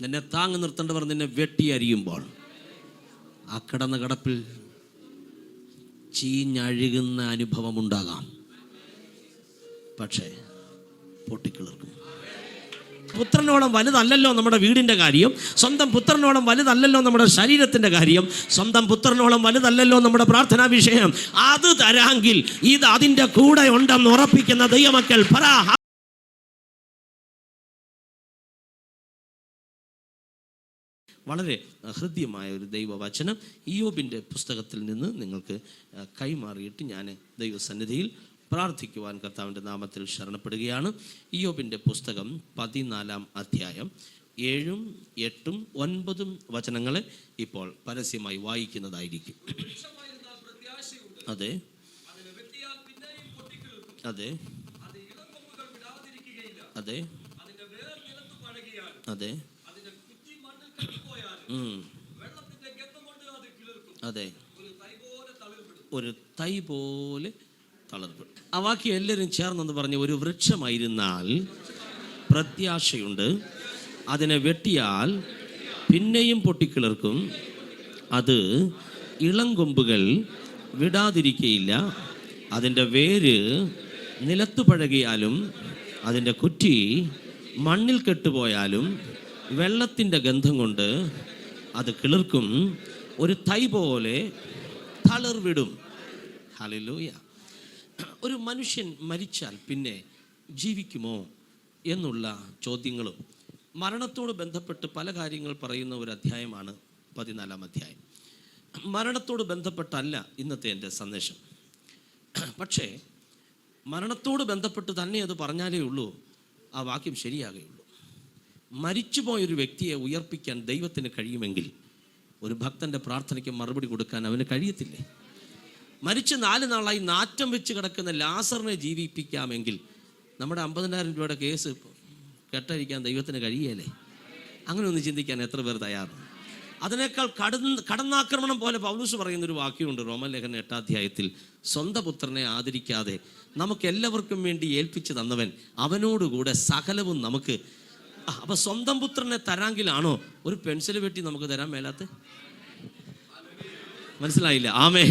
നിന്നെ താങ്ങി നിർത്തേണ്ടവർ നിന്നെ വെട്ടിയരിയുമ്പോൾ ആ കിടന്ന കിടപ്പിൽ ചീഞ്ഞഴുകുന്ന അനുഭവം ഉണ്ടാകാം. പക്ഷേ പൊട്ടിക്കിളർക്കും. പുത്രനോളം വലുതല്ലല്ലോ നമ്മുടെ വീടിൻ്റെ കാര്യം. സ്വന്തം പുത്രനോളം വലുതല്ലല്ലോ നമ്മുടെ ശരീരത്തിൻ്റെ കാര്യം. സ്വന്തം പുത്രനോളം വലുതല്ലല്ലോ നമ്മുടെ പ്രാർത്ഥനാ വിഷയം. അത് തരാമെങ്കിൽ ഇത് അതിൻ്റെ കൂടെ ഉണ്ടെന്ന് ഉറപ്പിക്കുന്ന ദൈവമക്കൾ പറ. വളരെ ഹൃദ്യമായ ഒരു ദൈവവചനം ഇയ്യോബിൻ്റെ പുസ്തകത്തിൽ നിന്ന് നിങ്ങൾക്ക് കൈമാറിയിട്ട് ഞാൻ ദൈവസന്നിധിയിൽ പ്രാർത്ഥിക്കുവാൻ കർത്താവിൻ്റെ നാമത്തിൽ ശരണപ്പെടുകയാണ്. ഇയ്യോബിൻ്റെ പുസ്തകം 14-ാം അധ്യായം 7, 8, 9 വചനങ്ങളെ ഇപ്പോൾ പരസ്യമായി വായിക്കുന്നതായിരിക്കും. അതെ, അതെ, അതെ, അതെ, അതെ, ഒരു തൈ പോലെ തളർപ്പ്. ആ വാക്യം എല്ലാവരും ചേർന്നെന്ന് പറഞ്ഞ്, ഒരു വൃക്ഷമായിരുന്നാൽ പ്രത്യാശയുണ്ട്, അതിനെ വെട്ടിയാൽ പിന്നെയും പൊട്ടിക്കിളർക്കും, അത് ഇളംകൊമ്പുകൾ വിടാതിരിക്കയില്ല, അതിൻ്റെ വേര് നിലത്തു പഴകിയാലും അതിൻ്റെ കുറ്റി മണ്ണിൽ കെട്ടുപോയാലും വെള്ളത്തിൻ്റെ ഗന്ധം കൊണ്ട് അത് കിളിർക്കും, ഒരു തൈ പോലെ തളിർവിടും. ഹല്ലേലൂയ. ഒരു മനുഷ്യൻ മരിച്ചാൽ പിന്നെ ജീവിക്കുമോ എന്നുള്ള ചോദ്യങ്ങളും മരണത്തോട് ബന്ധപ്പെട്ട് പല കാര്യങ്ങൾ പറയുന്ന ഒരു അധ്യായമാണ് 14-ാം അധ്യായം. മരണത്തോട് ബന്ധപ്പെട്ടല്ല ഇന്നത്തെ എൻ്റെ സന്ദേശം. പക്ഷേ മരണത്തോട് ബന്ധപ്പെട്ട് തന്നെ അത് പറഞ്ഞാലേ ഉള്ളൂ ആ വാക്യം ശരിയാകുകയുള്ളൂ. മരിച്ചുപോയൊരു വ്യക്തിയെ ഉയർപ്പിക്കാൻ ദൈവത്തിന് കഴിയുമെങ്കിൽ ഒരു ഭക്തൻ്റെ പ്രാർത്ഥനയ്ക്ക് മറുപടി കൊടുക്കാൻ അവന് കഴിയത്തില്ലേ? മരിച്ച് 4 നാളായി നാറ്റം വെച്ച് കിടക്കുന്ന ലാസറിനെ ജീവിപ്പിക്കാമെങ്കിൽ നമ്മുടെ 50,000 രൂപയുടെ കേസ് കെട്ടഴിക്കാൻ ദൈവത്തിന് കഴിയല്ലേ? അങ്ങനെ ഒന്ന് ചിന്തിക്കാൻ എത്ര പേർ തയ്യാറാണ്? അതിനേക്കാൾ കടന്നാക്രമണം പോലെ പൗലോസ് പറയുന്നൊരു വാക്യമുണ്ട് റോമലേഖനം 8-ാം അധ്യായത്തിൽ, സ്വന്തം പുത്രനെ ആദരിക്കാതെ നമുക്ക് എല്ലാവർക്കും വേണ്ടി ഏൽപ്പിച്ചു തന്നവൻ അവനോടുകൂടെ സകലവും നമുക്ക്. അപ്പം സ്വന്തം പുത്രനെ തരാങ്കിലാണോ ഒരു പെൻസിൽ വെട്ടി നമുക്ക് തരാൻ മേലാത്ത? മനസ്സിലായില്ല? ആമേ.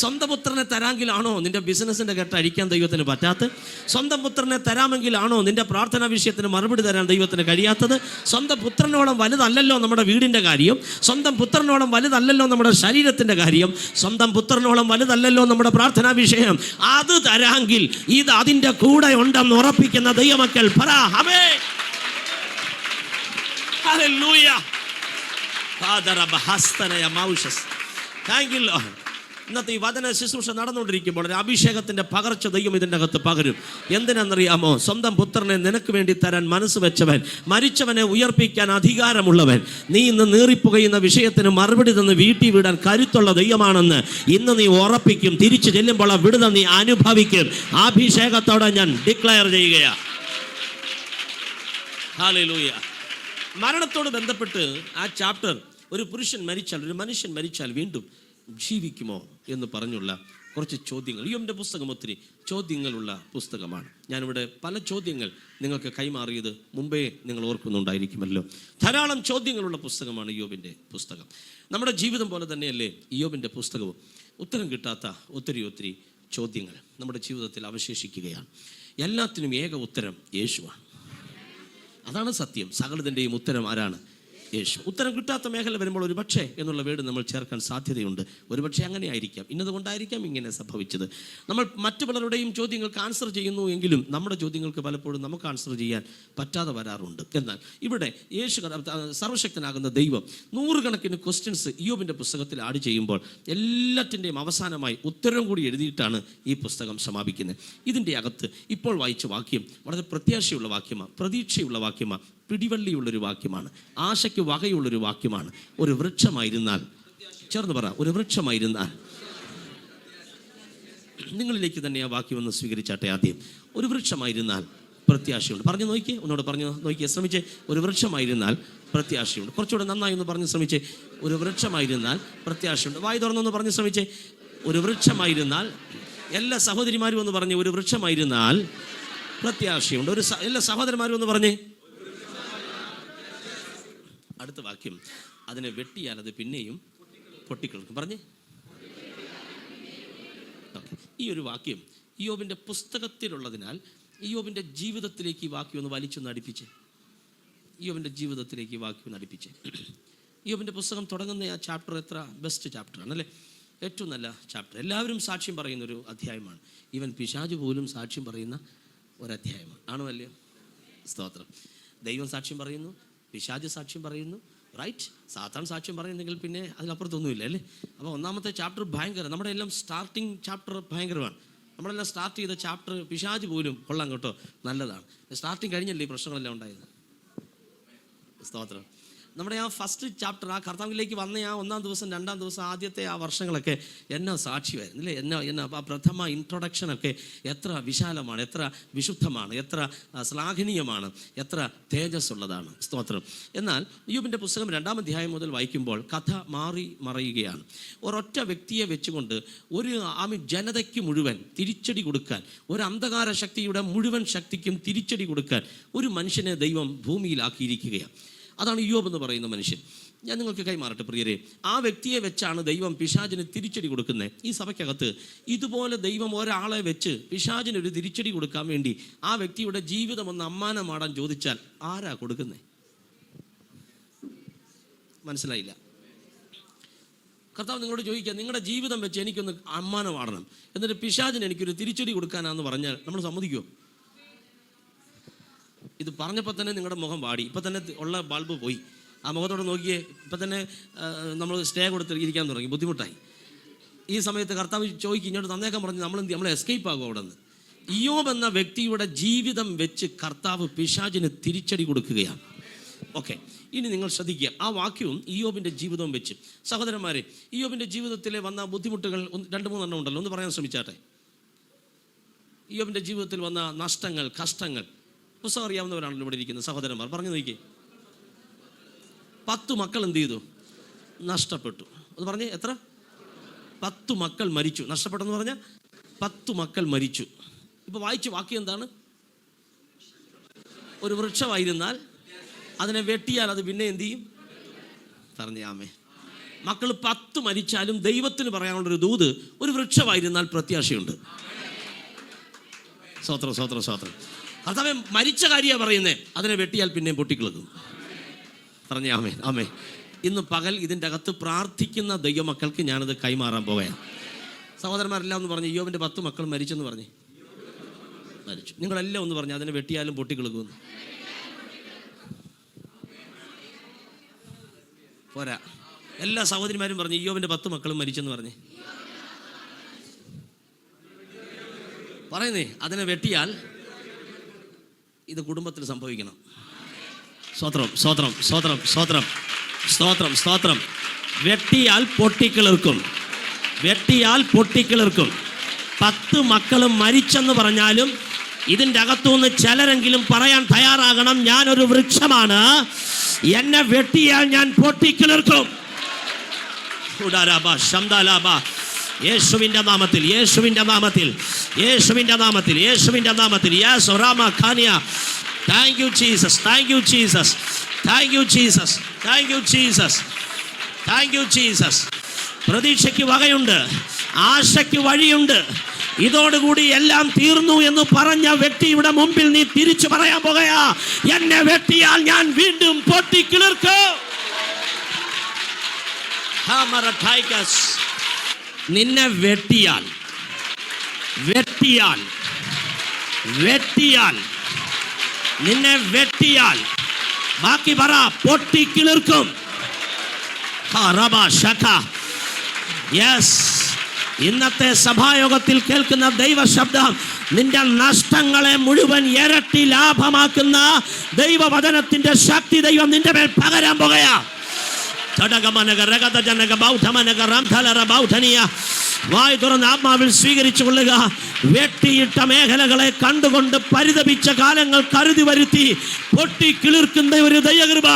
സ്വന്തം പുത്രനെ തരാമെങ്കിലാണോ നിന്റെ ബിസിനസ്സിൻ്റെ കെട്ട് അഴിക്കാൻ ദൈവത്തിന് പറ്റാത്തത്? സ്വന്തം പുത്രനെ തരാമെങ്കിലാണോ നിന്റെ പ്രാർത്ഥനാ വിഷയത്തിന് മറുപടി തരാൻ ദൈവത്തിന് കഴിയാത്തത്? സ്വന്തം പുത്രനോളം വലുതല്ലല്ലോ നമ്മുടെ വീടിൻ്റെ കാര്യം. സ്വന്തം പുത്രനോളം വലുതല്ലല്ലോ നമ്മുടെ ശരീരത്തിൻ്റെ കാര്യം. സ്വന്തം പുത്രനോളം വലുതല്ലല്ലോ നമ്മുടെ പ്രാർത്ഥനാ വിഷയം. അത് തരാമെങ്കിൽ ഇത് അതിൻ്റെ കൂടെ ഉണ്ടെന്ന് ഉറപ്പിക്കുന്ന ദൈവമക്കൾ പറ. ആമേ. ഹല്ലേലൂയ. Thank U Lord. ഇന്നത്തെ ഈ വചന ശുശ്രൂഷ നടന്നുകൊണ്ടിരിക്കുമ്പോൾ ഒരു അഭിഷേകത്തിൻ്റെ പകർച്ച ദൈവം ഇതിൻ്റെ അകത്ത് പകരും. എന്തിനാണെന്നറിയാമോ? സ്വന്തം പുത്രനെ നിനക്ക് വേണ്ടി തരാൻ മനസ്സ് വെച്ചവൻ, മരിച്ചവനെ ഉയർപ്പിക്കാൻ അധികാരമുള്ളവൻ, നീ ഇന്ന് നീറിപ്പുകയുന്ന വിഷയത്തിന് മറുപടി തന്ന് വീട്ടിൽ വിടാൻ കരുത്തുള്ള ദൈവമാണെന്ന് ഇന്ന് നീ ഉറപ്പിക്കും. തിരിച്ചു ചെല്ലുമ്പോൾ ആ വിടുതൽ നീ അനുഭവിക്കും. അഭിഷേകത്തോടെ ഞാൻ ഡിക്ലെയർ ചെയ്യുകയാണ്. ഹല്ലേലൂയ. മരണത്തോട് ബന്ധപ്പെട്ട് ആ ചാപ്റ്റർ, ഒരു പുരുഷൻ മരിച്ചാൽ, ഒരു മനുഷ്യൻ മരിച്ചാൽ വീണ്ടും ജീവിക്കുമോ എന്ന് പറഞ്ഞുള്ള കുറച്ച് ചോദ്യങ്ങൾ. ഇയ്യോബിൻ്റെ പുസ്തകം ഒത്തിരി ചോദ്യങ്ങളുള്ള പുസ്തകമാണ്. ഞാനിവിടെ പല ചോദ്യങ്ങൾ നിങ്ങൾക്ക് കൈമാറിയത് മുമ്പേ നിങ്ങൾ ഓർക്കുന്നുണ്ടായിരിക്കുമല്ലോ. ധാരാളം ചോദ്യങ്ങളുള്ള പുസ്തകമാണ് ഇയ്യോബിൻ്റെ പുസ്തകം. നമ്മുടെ ജീവിതം പോലെ തന്നെയല്ലേ ഇയ്യോബിൻ്റെ പുസ്തകവും. ഉത്തരം കിട്ടാത്ത ഒത്തിരി ചോദ്യങ്ങൾ നമ്മുടെ ജീവിതത്തിൽ അവശേഷിക്കുകയാണ്. എല്ലാത്തിനും ഏക ഉത്തരം യേശുവാണ്. അതാണ് സത്യം. സകലതിൻ്റെയും ഉത്തരം ആരാണ്? യേശു. ഉത്തരം കിട്ടാത്ത മേഖല വരുമ്പോൾ ഒരു പക്ഷേ എന്നുള്ള വേർഡ് നമ്മൾ ചേർക്കാൻ സാധ്യതയുണ്ട്. ഒരു പക്ഷേ അങ്ങനെ ആയിരിക്കാം, ഇന്നതുകൊണ്ടായിരിക്കാം ഇങ്ങനെ സംഭവിച്ചത്. നമ്മൾ മറ്റു പലരുടെയും ചോദ്യങ്ങൾക്ക് ആൻസർ ചെയ്യുന്നു എങ്കിലും നമ്മുടെ ചോദ്യങ്ങൾക്ക് പലപ്പോഴും നമുക്ക് ആൻസർ ചെയ്യാൻ പറ്റാതെ വരാറുണ്ട്. എന്നാൽ ഇവിടെ യേശു, സർവശക്തനാകുന്ന ദൈവം 100 കണക്കിന് ക്വസ്റ്റ്യൻസ് ഇയ്യോബിൻ്റെ പുസ്തകത്തിൽ ആഡ് ചെയ്യുമ്പോൾ എല്ലാറ്റിൻ്റെയും അവസാനമായി ഉത്തരം കൂടി എഴുതിയിട്ടാണ് ഈ പുസ്തകം സമാപിക്കുന്നത്. ഇതിൻ്റെ അകത്ത് ഇപ്പോൾ വായിച്ച വാക്യം വളരെ പ്രത്യാശയുള്ള വാക്യമാണ്, പ്രതീക്ഷയുള്ള വാക്യമാണ്, പിടിവള്ളിയുള്ളൊരു വാക്യമാണ്, ആശയ്ക്ക് വകയുള്ളൊരു വാക്യമാണ്. ഒരു വൃക്ഷമായിരുന്നാൽ, ചേർന്ന് പറ, ഒരു വൃക്ഷമായിരുന്നാൽ. നിങ്ങളിലേക്ക് തന്നെ ആ വാക്യം ഒന്ന് സ്വീകരിച്ചാട്ടെ. ആദ്യം, ഒരു വൃക്ഷമായിരുന്നാൽ പ്രത്യാശയുണ്ട്. പറഞ്ഞു നോക്കിയേ, ഒന്നുകൂടെ പറഞ്ഞു നോക്കിയേ, ശ്രമിച്ചേ. ഒരു വൃക്ഷമായിരുന്നാൽ പ്രത്യാശയുണ്ട്. കുറച്ചുകൂടെ നന്നായി ഒന്ന് പറഞ്ഞ് ശ്രമിച്ചേ. ഒരു വൃക്ഷമായിരുന്നാൽ പ്രത്യാശയുണ്ട്. വായി തുറന്നൊന്ന് പറഞ്ഞ് ശ്രമിച്ചേ. ഒരു വൃക്ഷമായിരുന്നാൽ. എല്ലാ സഹോദരിമാരും ഒന്ന് പറഞ്ഞേ, ഒരു വൃക്ഷമായിരുന്നാൽ പ്രത്യാശയുണ്ട്. എല്ലാ സഹോദരന്മാരും ഒന്ന് പറഞ്ഞേ. അടുത്ത വാക്യം, അതിനെ വെട്ടിയാൽ അത് പിന്നെയും പൊട്ടിക്കിളർക്കും. പറഞ്ഞേ. ഈ ഒരു വാക്യം ഇയ്യോബിൻ്റെ പുസ്തകത്തിലുള്ളതിനാൽ ഇയ്യോബിൻ്റെ ജീവിതത്തിലേക്ക് ഈ വാക്യം ഒന്ന് വലിച്ചൊന്ന് അടുപ്പിച്ചേ. ഇയ്യോബിൻ്റെ ജീവിതത്തിലേക്ക് ഈ വാക്യം ഒന്ന് അടുപ്പിച്ചേ. ഇയ്യോബിൻ്റെ പുസ്തകം തുടങ്ങുന്ന ആ ചാപ്റ്റർ എത്ര ബെസ്റ്റ് ചാപ്റ്ററാണ് അല്ലേ? ഏറ്റവും നല്ല ചാപ്റ്റർ. എല്ലാവരും സാക്ഷ്യം പറയുന്നൊരു അധ്യായമാണ്. ഈവൻ പിശാച് പോലും സാക്ഷ്യം പറയുന്ന ഒരധ്യായമാണ്. ആണോ അല്ലയോ? സ്തോത്രം. ദൈവം സാക്ഷ്യം പറയുന്നു, പിശാച് സാക്ഷ്യം പറയുന്നു, റൈറ്റ്? സാത്താൻ സാക്ഷ്യം പറയുന്നെങ്കിൽ പിന്നെ അതിനപ്പുറത്തൊന്നുമില്ല അല്ലേ? അപ്പോൾ ഒന്നാമത്തെ ചാപ്റ്റർ ഭയങ്കര, നമ്മുടെ എല്ലാം സ്റ്റാർട്ടിങ് ചാപ്റ്റർ ഭയങ്കരമാണ്. നമ്മളെല്ലാം സ്റ്റാർട്ട് ചെയ്ത ചാപ്റ്റർ പിശാച് പോലും കൊള്ളാം കേട്ടോ, നല്ലതാണ്. സ്റ്റാർട്ടിങ് കഴിഞ്ഞല്ലേ ഈ പ്രശ്നങ്ങളെല്ലാം ഉണ്ടായത്. സ്തോത്രം. നമ്മുടെ ആ ഫസ്റ്റ് ചാപ്റ്റർ, ആ കർത്താവിലേക്ക് വന്ന ആ ഒന്നാം ദിവസം രണ്ടാം ദിവസം ആദ്യത്തെ ആ വർഷങ്ങളൊക്കെ എന്നാ സാക്ഷ്യമായിരുന്നു അല്ലേ? എന്നാ ആ പ്രഥമ ഇൻട്രൊഡക്ഷനൊക്കെ എത്ര വിശാലമാണ്, എത്ര വിശുദ്ധമാണ്, എത്ര ശ്ലാഘനീയമാണ്, എത്ര തേജസ്സുള്ളതാണ്. സ്തോത്രം. എന്നാൽ ഇയ്യോബിൻ്റെ പുസ്തകം 2-ാം അധ്യായം മുതൽ വായിക്കുമ്പോൾ കഥ മാറി മറയുകയാണ്. ഒരൊറ്റ വ്യക്തിയെ വെച്ചുകൊണ്ട് ഒരു ജനതയ്ക്ക് മുഴുവൻ തിരിച്ചടി കൊടുക്കാൻ, ഒരു അന്ധകാര ശക്തിയുടെ മുഴുവൻ ശക്തിക്കും തിരിച്ചടി കൊടുക്കാൻ ഒരു മനുഷ്യനെ ദൈവം ഭൂമിയിലാക്കിയിരിക്കുകയാണ്. അതാണ് ഇയ്യോബ് എന്ന് പറയുന്ന മനുഷ്യൻ. ഞാൻ നിങ്ങൾക്ക് കൈമാറട്ടെ പ്രിയരെ. ആ വ്യക്തിയെ വെച്ചാണ് ദൈവം പിശാചിന് തിരിച്ചടി കൊടുക്കുന്നത്. ഈ സഭയ്ക്കകത്ത് ഇതുപോലെ ദൈവം ഒരാളെ വെച്ച് പിശാചിനൊരു തിരിച്ചടി കൊടുക്കാൻ വേണ്ടി ആ വ്യക്തിയുടെ ജീവിതം ഒന്ന് അമ്മാനമാടാൻ ചോദിച്ചാൽ ആരാ കൊടുക്കുന്നത്? മനസ്സിലായില്ല. കർത്താവ് നിങ്ങളോട് ചോദിക്കുക, നിങ്ങളുടെ ജീവിതം വെച്ച് എനിക്കൊന്ന് അമ്മാനമാടണം, എന്നിട്ട് പിശാചിന് എനിക്കൊരു തിരിച്ചടി കൊടുക്കാനാന്ന് പറഞ്ഞാൽ നമ്മൾ സമ്മതിക്കുമോ? ഇത് പറഞ്ഞപ്പോൾ തന്നെ നിങ്ങളുടെ മുഖം വാടി. ഇപ്പം തന്നെ ഉള്ള ബൾബ് പോയി. ആ മുഖത്തോടെ നോക്കിയേ, ഇപ്പം തന്നെ നമ്മൾ സ്റ്റേ കൊടുത്ത് ഇരിക്കാൻ തുടങ്ങി, ബുദ്ധിമുട്ടായി. ഈ സമയത്ത് കർത്താവ് ചോദിക്കും, ഇങ്ങോട്ട് തന്നേക്കാൻ പറഞ്ഞ് നമ്മൾ എസ്കേപ്പ് ആകും അവിടെ നിന്ന്. ഇയ്യോബ് എന്ന വ്യക്തിയുടെ ജീവിതം വെച്ച് കർത്താവ് പിശാചിന് തിരിച്ചടി കൊടുക്കുകയാണ്. ഓക്കെ, ഇനി നിങ്ങൾ ശ്രദ്ധിക്കുക. ആ വാക്യവും ഇയ്യോബിൻ്റെ ജീവിതവും വെച്ച്. സഹോദരന്മാരെ, ഇയ്യോബിൻ്റെ ജീവിതത്തിലെ വന്ന ബുദ്ധിമുട്ടുകൾ 2-3 ഉണ്ടല്ലോ, ഒന്ന് പറയാൻ ശ്രമിച്ചാട്ടെ. ഇയ്യോബിൻ്റെ ജീവിതത്തിൽ വന്ന നഷ്ടങ്ങൾ, കഷ്ടങ്ങൾ, പുസ്തകം അറിയാവുന്നവരാണല്ലോ ഇവിടെ ഇരിക്കുന്നത് സഹോദരന്മാർ. പറഞ്ഞു നോക്കിയേ. 10 മക്കൾ എന്ത് ചെയ്തു? നഷ്ടപ്പെട്ടു. അത് പറഞ്ഞേ, എത്ര? 10 മക്കൾ മരിച്ചു. നഷ്ടപ്പെട്ടെന്ന് പറഞ്ഞാൽ 10 മക്കൾ മരിച്ചു. ഇപ്പൊ വായിച്ച വാക്യം എന്താണ്? ഒരു വൃക്ഷമായിരുന്നാൽ അതിനെ വെട്ടിയാൽ അത് പിന്നെ എന്ത് ചെയ്യും? പറഞ്ഞേ ആമേ. മക്കൾ 10 മരിച്ചാലും ദൈവത്തിന് പറയാനുള്ളൊരു ദൂത്, ഒരു വൃക്ഷമായിരുന്നാൽ പ്രത്യാശയുണ്ട്. സ്വത്രം സ്വത്രം സ്വത്രം. കർത്താവേ, മരിച്ച കാര്യമാണ് പറയുന്നേ, അതിനെ വെട്ടിയാൽ പിന്നെയും പൊട്ടിക്കിളക്കും. പറഞ്ഞേ ആമേ ആമേ. ഇന്ന് പകൽ ഇതിൻ്റെ അകത്ത് പ്രാർത്ഥിക്കുന്ന ദൈവമക്കൾക്ക് ഞാനത് കൈമാറാൻ പോവുകയാണ്. സഹോദരന്മാരെല്ലാം ഒന്ന് പറഞ്ഞു, ഇയ്യോബിൻ്റെ 10 മക്കൾ മരിച്ചെന്ന് പറഞ്ഞേ. മരിച്ചു. നിങ്ങളെല്ലാം ഒന്ന് പറഞ്ഞു, അതിനെ വെട്ടിയാലും പൊട്ടിക്കിളക്കുമെന്ന്. പോരാ, എല്ലാ സഹോദരിമാരും പറഞ്ഞു, ഇയ്യോബിൻ്റെ 10 മക്കളും മരിച്ചെന്ന് പറഞ്ഞേ. പറയുന്നേ, അതിനെ വെട്ടിയാൽ ഇത് കുടുംബത്തിൽ സംഭവിക്കണം. സ്തോത്രം സ്തോത്രം സ്തോത്രം സ്തോത്രം സ്തോത്രം സ്തോത്രം. വെട്ടിയാൽ പൊട്ടിക്കിളർക്കും, വെട്ടിയാൽ പൊട്ടിക്കിളർക്കും. 10 മക്കളും മരിച്ചെന്ന് പറഞ്ഞാലും ഇതിൻ്റെ അകത്തുനിന്ന് ചിലരെങ്കിലും പറയാൻ തയ്യാറാകണം, ഞാനൊരു വൃക്ഷമാണ്, എന്നെ വെട്ടിയാൽ ഞാൻ പൊട്ടിക്കിളർക്കും. യേശുവിൻ്റെ നാമത്തിൽ, യേശുവിൻ്റെ നാമത്തിൽ, യേശുവിൻ്റെ നാമത്തിൽ, യേശുവിൻ്റെ നാമത്തിൽ. യെസ് റാമ ഖാനിയ. Thank you Jesus, thank you Jesus, thank you Jesus, thank you Jesus, thank you Jesus. പ്രതീക്ഷയ്ക്ക് വകയുണ്ട്, ആശയ്ക്ക് വഴിയുണ്ട്. ഇതോടുകൂടി എല്ലാം തീർന്നു എന്ന് പറഞ്ഞ വ്യക്തിയുടെ മുമ്പിൽ നീ തിരിച്ചു പറയാൻ പോകുകയാ, എന്നെ വെട്ടിയാൽ ഞാൻ വീണ്ടും പൊട്ടിക്കിളർക്കും. നിന്നെ വെട്ടിയാൽ വെട്ടിയാൽ വെട്ടിയാൽ നിന്നെ വെട്ടിയാൽ ബാക്കി പറ, പൊട്ടിക്കിളർക്കും. യെസ്, ഇന്നത്തെ സഭായോഗത്തിൽ കേൾക്കുന്ന ദൈവശബ്ദം നിന്റെ നഷ്ടങ്ങളെ മുഴുവൻ ഇരട്ടി ലാഭമാക്കുന്ന ദൈവവചനത്തിന്റെ ശക്തി ദൈവം നിന്റെ മേൽ പകരാൻ പോകുകയാ. വായ് തുറന്ന് ആത്മാവിൽ സ്വീകരിച്ചു കൊള്ളുക. വെട്ടിയിട്ട മേഖലകളെ കണ്ടുകൊണ്ട് പരിതപിച്ച കാലങ്ങൾ കരുതി വരുത്തി പൊട്ടിക്കിളിർക്കുന്ന ഒരു ദൈവകൃപ.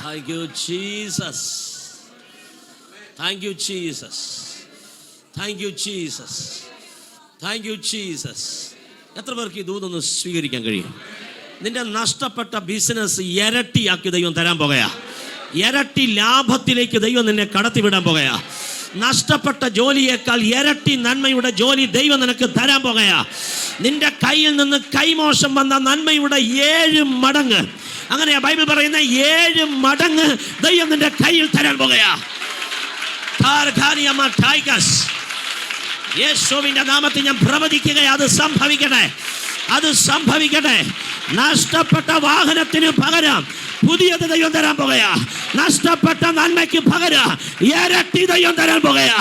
Thank you, Jesus. Thank you Jesus, thank you Jesus, thank you Jesus. എത്ര പേർക്ക് ഈ ദൂതൊന്ന് സ്വീകരിക്കാൻ കഴിയും? നിന്റെ നഷ്ടപ്പെട്ട ബിസിനസ് ഇരട്ടിയാക്കി ദൈവം തരാൻ പോകുകയാ. ഇരട്ടി ലാഭത്തിലേക്ക് ദൈവം നിന്നെ കടത്തിവിടാൻ പോകുകയാ. നഷ്ടപ്പെട്ട ജോലിയേക്കാൾ ഇരട്ടി നന്മയുടെ ജോലി ദൈവം നിനക്ക് തരാൻ പോകുകയാ. നിന്റെ കയ്യിൽ നിന്ന് കൈമോശം വന്ന നന്മയുടെ 7 മടങ്ങ്, അങ്ങനെയാ ബൈബിൾ പറയുന്ന 7 മടങ്ങ് ദൈവം നിന്റെ കയ്യിൽ തരാൻ പോകുകയാ. യേശുവിന്റെ നാമത്തിൽ ഞാൻ പ്രവചിക്കുകയാ, അത് സംഭവിക്കട്ടെ, അത് സംഭവിക്കട്ടെ. നഷ്ടപ്പെട്ട വാഹനത്തിന് പകരം പുതിയത് ദൈവം തരാൻ പോകുകയാ. നഷ്ടപ്പെട്ട നന്മയ്ക്ക് പകരം ഇരട്ടി ദൈവം തരാൻ പോകുകയാ.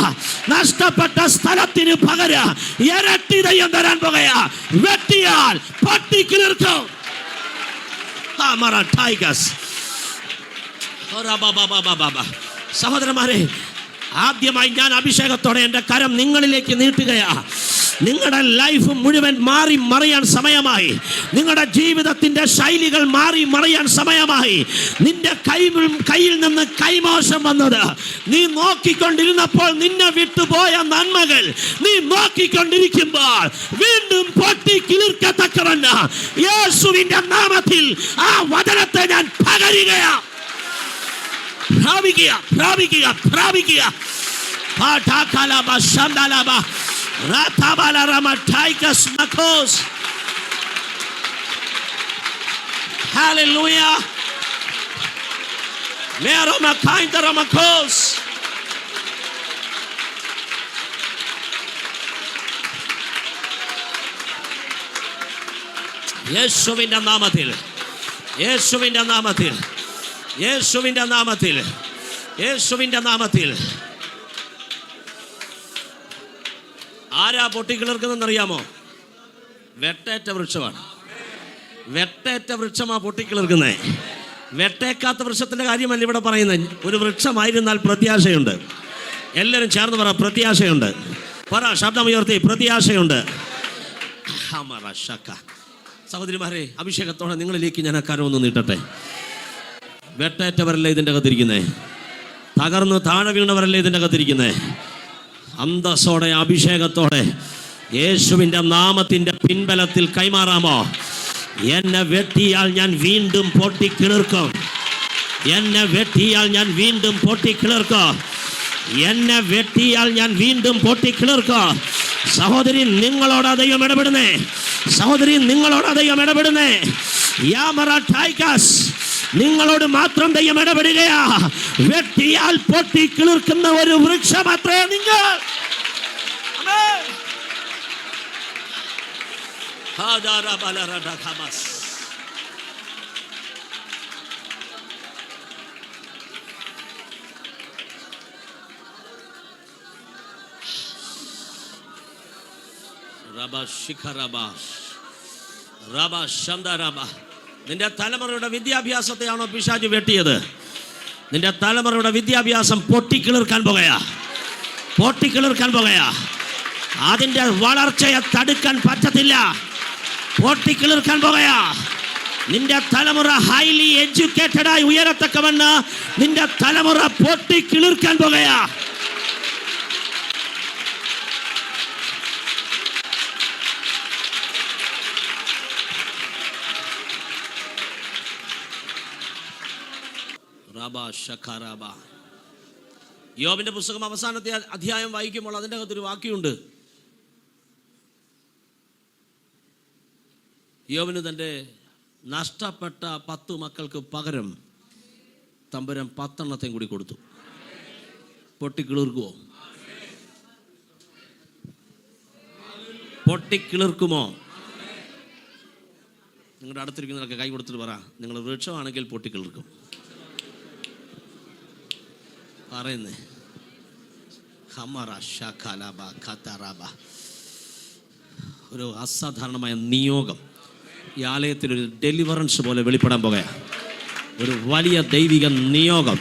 നഷ്ടപ്പെട്ട സ്ഥലത്തിന് പകരം ഇരട്ടി ദൈവം തരാൻ പോകുകയാ. വെട്ടിയാൽ പട്ടിക്കിളിർക്കും. സഹോദരന്മാരെ, ആദ്യമായി ഞാൻ അഭിഷേകത്തോടെ എൻ്റെ കരം നിങ്ങളിലേക്ക് നീട്ടുകയാ. നിങ്ങളുടെ ലൈഫ് മുഴുവൻ മാറി മറിയാൻ സമയമായി. നിങ്ങളുടെ ജീവിതത്തിൻ്റെ ശൈലികൾ മാറി മറിയാൻ സമയമായി. നിന്റെ കയ്യിൽ നിന്ന് കൈമോശം വന്നത്, നീ നോക്കിക്കൊണ്ടിരുന്നപ്പോൾ നിന്നെ വിട്ടുപോയ നന്മകൾ നീ നോക്കിക്കൊണ്ടിരിക്കുമ്പോൾ വീണ്ടും പൊട്ടിക്കിളിർക്കത്തക്കവണ്ണം യേശുവിന്റെ നാമത്തിൽ ആ വചനത്തെ ഞാൻ പകരുകയാ. പ്രാപിക്കുക, പ്രാപിക്കുക, പ്രാപിക്കുക. Hallelujah. Meroma kainda ramakos. യേശുവിന്റെ നാമത്തിൽ, യേശുവിന്റെ നാമത്തിൽ, യേശുവിന്റെ നാമത്തിൽ, യേശുവിന്റെ നാമത്തിൽ. ആരാ പൊട്ടിക്കിളിർക്കുന്നറിയാമോ? വെട്ടേറ്റ വൃക്ഷമാണ്. വെട്ടേറ്റ വൃക്ഷമാ പൊട്ടിക്കിളിർക്കുന്നത്. വെട്ടേക്കാത്ത വൃക്ഷത്തിന്റെ കാര്യമല്ല ഇവിടെ പറയുന്നത്. ഒരു വൃക്ഷമായിരുന്നാൽ പ്രത്യാശയുണ്ട്. എല്ലാവരും ചേർന്ന് പറ, പ്രത്യാശയുണ്ട്. പറ, ശബ്ദമുയർത്തി, പ്രത്യാശയുണ്ട്. സഹോദരിമാരെ, അഭിഷേകത്തോടെ നിങ്ങളിലേക്ക് ഞാൻ അക്കാരം ഒന്ന് നീട്ടട്ടെ. വെട്ടേറ്റവരല്ലേ ഇതിൻ്റെ അകത്തിരിക്കുന്നേ? തകർന്ന് താഴെ വീണവരല്ലേ ഇതിൻ്റെ അകത്തിരിക്കുന്നേ? അന്തസ്സോടെ അഭിഷേകത്തോടെ യേശുവിൻ്റെ നാമത്തിൻ്റെ പിൻബലത്തിൽ കൈമാറാമോ? എന്നെ വെട്ടിയാൽ ഞാൻ വീണ്ടും പൊട്ടിക്കിളിർക്കും. എന്നെ വെട്ടിയാൽ ഞാൻ വീണ്ടും പൊട്ടിക്കിളിർക്കും. എന്നെ വെട്ടിയാൽ ഞാൻ വീണ്ടും പൊട്ടിക്കിളിർക്കും. സഹോദരി, നിങ്ങളോട് ദൈവം ഇടപെടുന്നേ. സഹോദരി, നിങ്ങളോട് ദൈവം ഇടപെടുന്നേ. നിങ്ങളോട് മാത്രം ദൈവം ഇടപെടുകയാ. വെട്ടിയാൽ പൊട്ടിക്കിളിർക്കുന്ന ഒരു വൃക്ഷമത്രേ നിങ്ങൾ. നിന്റെ തലമുറയുടെ വിദ്യാഭ്യാസത്തെയാണോ പിശാച് വെട്ടിയത്? നിന്റെ തലമുറയുടെ വിദ്യാഭ്യാസം പൊട്ടിക്കിളിർക്കാൻ പോകുകയാ. പൊട്ടിക്കിളിർക്കാൻ പോകുകയാ. അതിൻ്റെ വളർച്ചയെ തടുക്കാൻ പറ്റത്തില്ല. പൊട്ടിക്കിളിർക്കാൻ പോകുകയാ. നിന്റെ തലമുറ ഹൈലി എഡ്യൂക്കേറ്റഡായി ഉയരത്തക്കവണ്ണം നിന്റെ തലമുറ പൊട്ടിക്കിളിർക്കാൻ പോകുകയാ. യോബിന്റെ പുസ്തകം അവസാനത്തെ അധ്യായം വായിക്കുമ്പോൾ അതിൻ്റെ അകത്തൊരു വാക്യമുണ്ട്. യോബിന് തൻ്റെ നഷ്ടപ്പെട്ട 10 മക്കൾക്ക് പകരം തമ്പുരാൻ 10 എണ്ണത്തെയും കൂടി കൊടുത്തു. പൊട്ടിക്കിളിർക്കുമോ? പൊട്ടിക്കിളിർക്കുമോ? നിങ്ങളുടെ അടുത്തിരിക്കുന്നവരൊക്കെ കൈ കൊടുത്തിട്ട് പറ, നിങ്ങൾ വൃക്ഷമാണെങ്കിൽ പൊട്ടിക്കിളിർക്കും. പറയുന്നേ. ഒരു അസാധാരണമായ നിയോഗം ഈ ആലയത്തിലൊരു ഡെലിവറൻസ് പോലെ വെളിപ്പെടാൻ പോകുക. ഒരു വലിയ ദൈവിക നിയോഗം.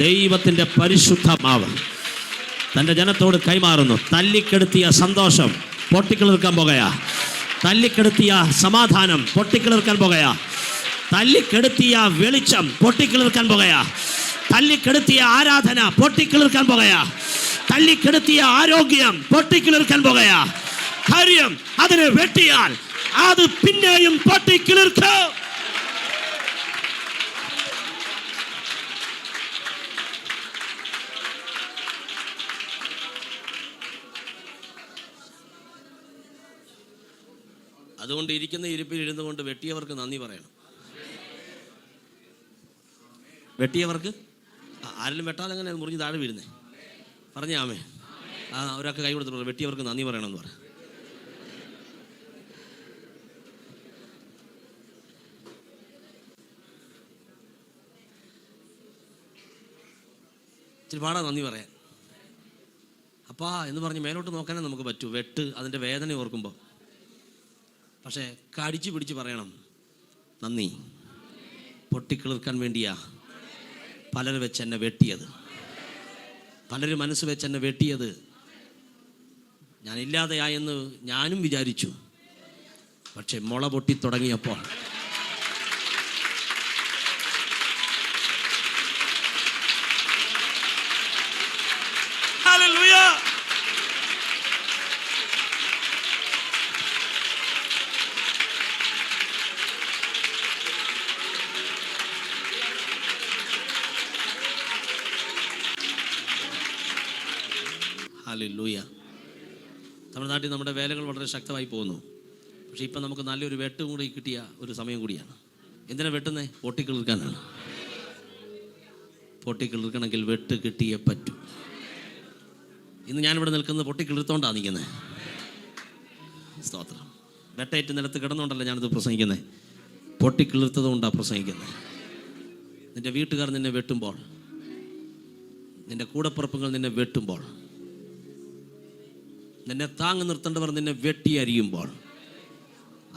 ദൈവത്തിൻ്റെ പരിശുദ്ധമാവ് തൻ്റെ ജനത്തോട് കൈമാറുന്നു. തല്ലിക്കെടുത്തിയ സന്തോഷം പൊട്ടിക്കിളിർക്കാൻ പോകുകയാ. തല്ലിക്കെടുത്തിയ സമാധാനം പൊട്ടിക്കിളിർക്കാൻ പോകുകയാ. തല്ലിക്കെടുത്തിയ വെളിച്ചം പൊട്ടിക്കിളിർക്കാൻ പോകുകയാ. തല്ലിക്കെടുത്തിയ ആരാധന പൊട്ടിക്കിളിർക്കാൻ പോകുകയാ. തല്ലിക്കെടുത്തിയ ആരോഗ്യം പൊട്ടിക്കിളിർക്കാൻ പോകുകയാ. കാര്യം അതിനെ വെട്ടിയാൽ അത് പിന്നെയും പൊട്ടിക്കിളിർക്കും. അതുകൊണ്ട് ഇരിക്കുന്ന ഇരിപ്പിൽ ഇരുന്നു കൊണ്ട് വെട്ടിയവർക്ക് നന്ദി പറയണം. വെട്ടിയവർക്ക് ആരെങ്കിലും വെട്ടാതെ എങ്ങനെ മുറിഞ്ഞ് താഴെ വീഴുന്നേ? പറഞ്ഞേ ആമേ. ഒരാൾക്ക് കൈ കൊടുത്തിട്ട് വെട്ടിയവർക്ക് നന്ദി പറയണമെന്ന് പറ. ഇച്ചിരി പാടാ നന്ദി പറയാൻ. അപ്പാ എന്ന് പറഞ്ഞ് മേലോട്ട് നോക്കാനേ നമുക്ക് പറ്റൂ. വെട്ട് അതിൻ്റെ വേദന ഓർക്കുമ്പോൾ. പക്ഷേ കടിച്ചു പിടിച്ച് പറയണം നന്ദി. പൊട്ടിക്കിളിർക്കാൻ വേണ്ടിയാ പലരും വെച്ച് എന്നെ വെട്ടിയത്. പലരും മനസ്സ് വെച്ച് എന്നെ വെട്ടിയത്. ഞാനില്ലാതെയായെന്ന് ഞാനും വിചാരിച്ചു. പക്ഷെ മുള പൊട്ടി തുടങ്ങിയപ്പോൾ ഹല്ലേലൂയ. ഹല്ലേലൂയ. തമിഴ്നാട്ടിൽ നമ്മുടെ വേലകൾ വളരെ ശക്തമായി പോകുന്നു. പക്ഷേ ഇപ്പം നമുക്ക് നല്ലൊരു വെട്ടും കൂടി കിട്ടിയ ഒരു സമയം കൂടിയാണ്. എന്തിനാ വെട്ടുന്നേ? പൊട്ടിക്കിളിർക്കാനാണ്. പൊട്ടിക്കിളിർക്കണമെങ്കിൽ വെട്ട് കിട്ടിയേ പറ്റൂ. ഇന്ന് ഞാനിവിടെ നിൽക്കുന്നത് പൊട്ടിക്കിളിർത്തോണ്ടാണ് നിൽക്കുന്നത്. സ്തോത്രം. വെട്ടേറ്റ് നിലത്ത് കിടന്നുകൊണ്ടല്ല ഞാനിത് പ്രസംഗിക്കുന്നത്. പൊട്ടിക്കിളിർത്തത് കൊണ്ടാണ് പ്രസംഗിക്കുന്നത്. നിൻ്റെ വീട്ടുകാർ നിന്നെ വെട്ടുമ്പോൾ, നിൻ്റെ കൂടപ്പുറപ്പുകൾ നിന്നെ വെട്ടുമ്പോൾ, നിന്നെ താങ്ങി നിർത്തേണ്ടവർ നിന്നെ വെട്ടിയരിയുമ്പോൾ,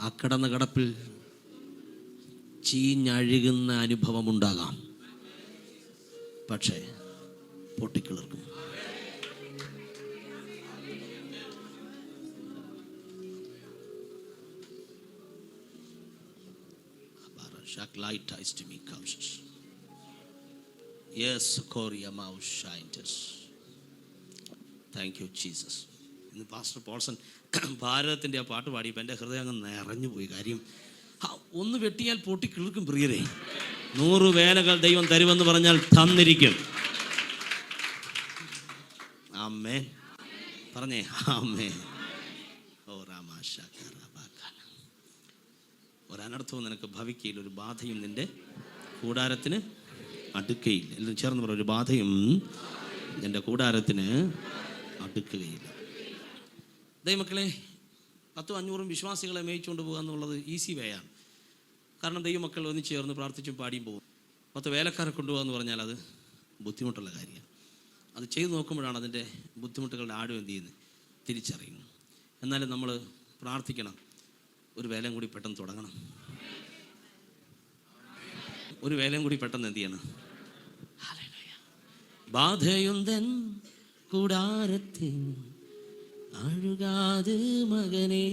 ആ കിടന്ന കിടപ്പിൽ ചീഞ്ഞഴുകുന്ന അനുഭവം ഉണ്ടാകാം. പക്ഷേ പൊട്ടിക്കിളിർക്കും. Thank you Jesus. ഇന്ന് പാസ്റ്റർ പോൾസൺ ഭാരതത്തിൻ്റെ ആ പാട്ട് പാടിയപ്പോൾ എൻ്റെ ഹൃദയം അങ്ങ് നിറഞ്ഞു പോയി. കാര്യം ഒന്ന് വെട്ടിയാൽ പൊട്ടിക്കിളിർക്കും പ്രിയരേ. 100 വേലകൾ ദൈവം തരുമെന്ന് പറഞ്ഞാൽ തന്നിരിക്കും. ആമേൻ പറഞ്ഞേ ആമേൻ. ഓ രാമാശ. ഒരനർത്ഥവും നിനക്ക് ഭവിക്കയില്ല, ഒരു ബാധയും നിൻ്റെ കൂടാരത്തിന് അടുക്കയില്ല. എല്ലാം ചേർന്ന് പറ, ഒരു ബാധയും നിൻ്റെ കൂടാരത്തിന് അടുക്കുകയില്ല. ദൈവമക്കളെ, 100-500 വിശ്വാസികളെ മേയിച്ചുകൊണ്ട് പോകുക എന്നുള്ളത് ഈസി വേയാണ്. കാരണം ദൈവമക്കൾ ഒന്നിച്ച് ചേർന്ന് പ്രാർത്ഥിച്ചും പാടിയും പോകും. 10 വേലക്കാരെ കൊണ്ടുപോകുക എന്ന് പറഞ്ഞാൽ അത് ബുദ്ധിമുട്ടുള്ള കാര്യമാണ്. അത് ചെയ്തു നോക്കുമ്പോഴാണ് അതിൻ്റെ ബുദ്ധിമുട്ടുകളുടെ ആഴം എന്ത് ചെയ്യുന്നത് തിരിച്ചറിയുന്നു. എന്നാലും നമ്മൾ പ്രാർത്ഥിക്കണം, ഒരു വേലയും കൂടി പെട്ടെന്ന് തുടങ്ങണം. ഒരു വേലയും കൂടി പെട്ടെന്ന് എന്ത് ചെയ്യണം? ബാധയുന്തൻ കൂടാരത്തിൽ അഴുകാതെ മകനേ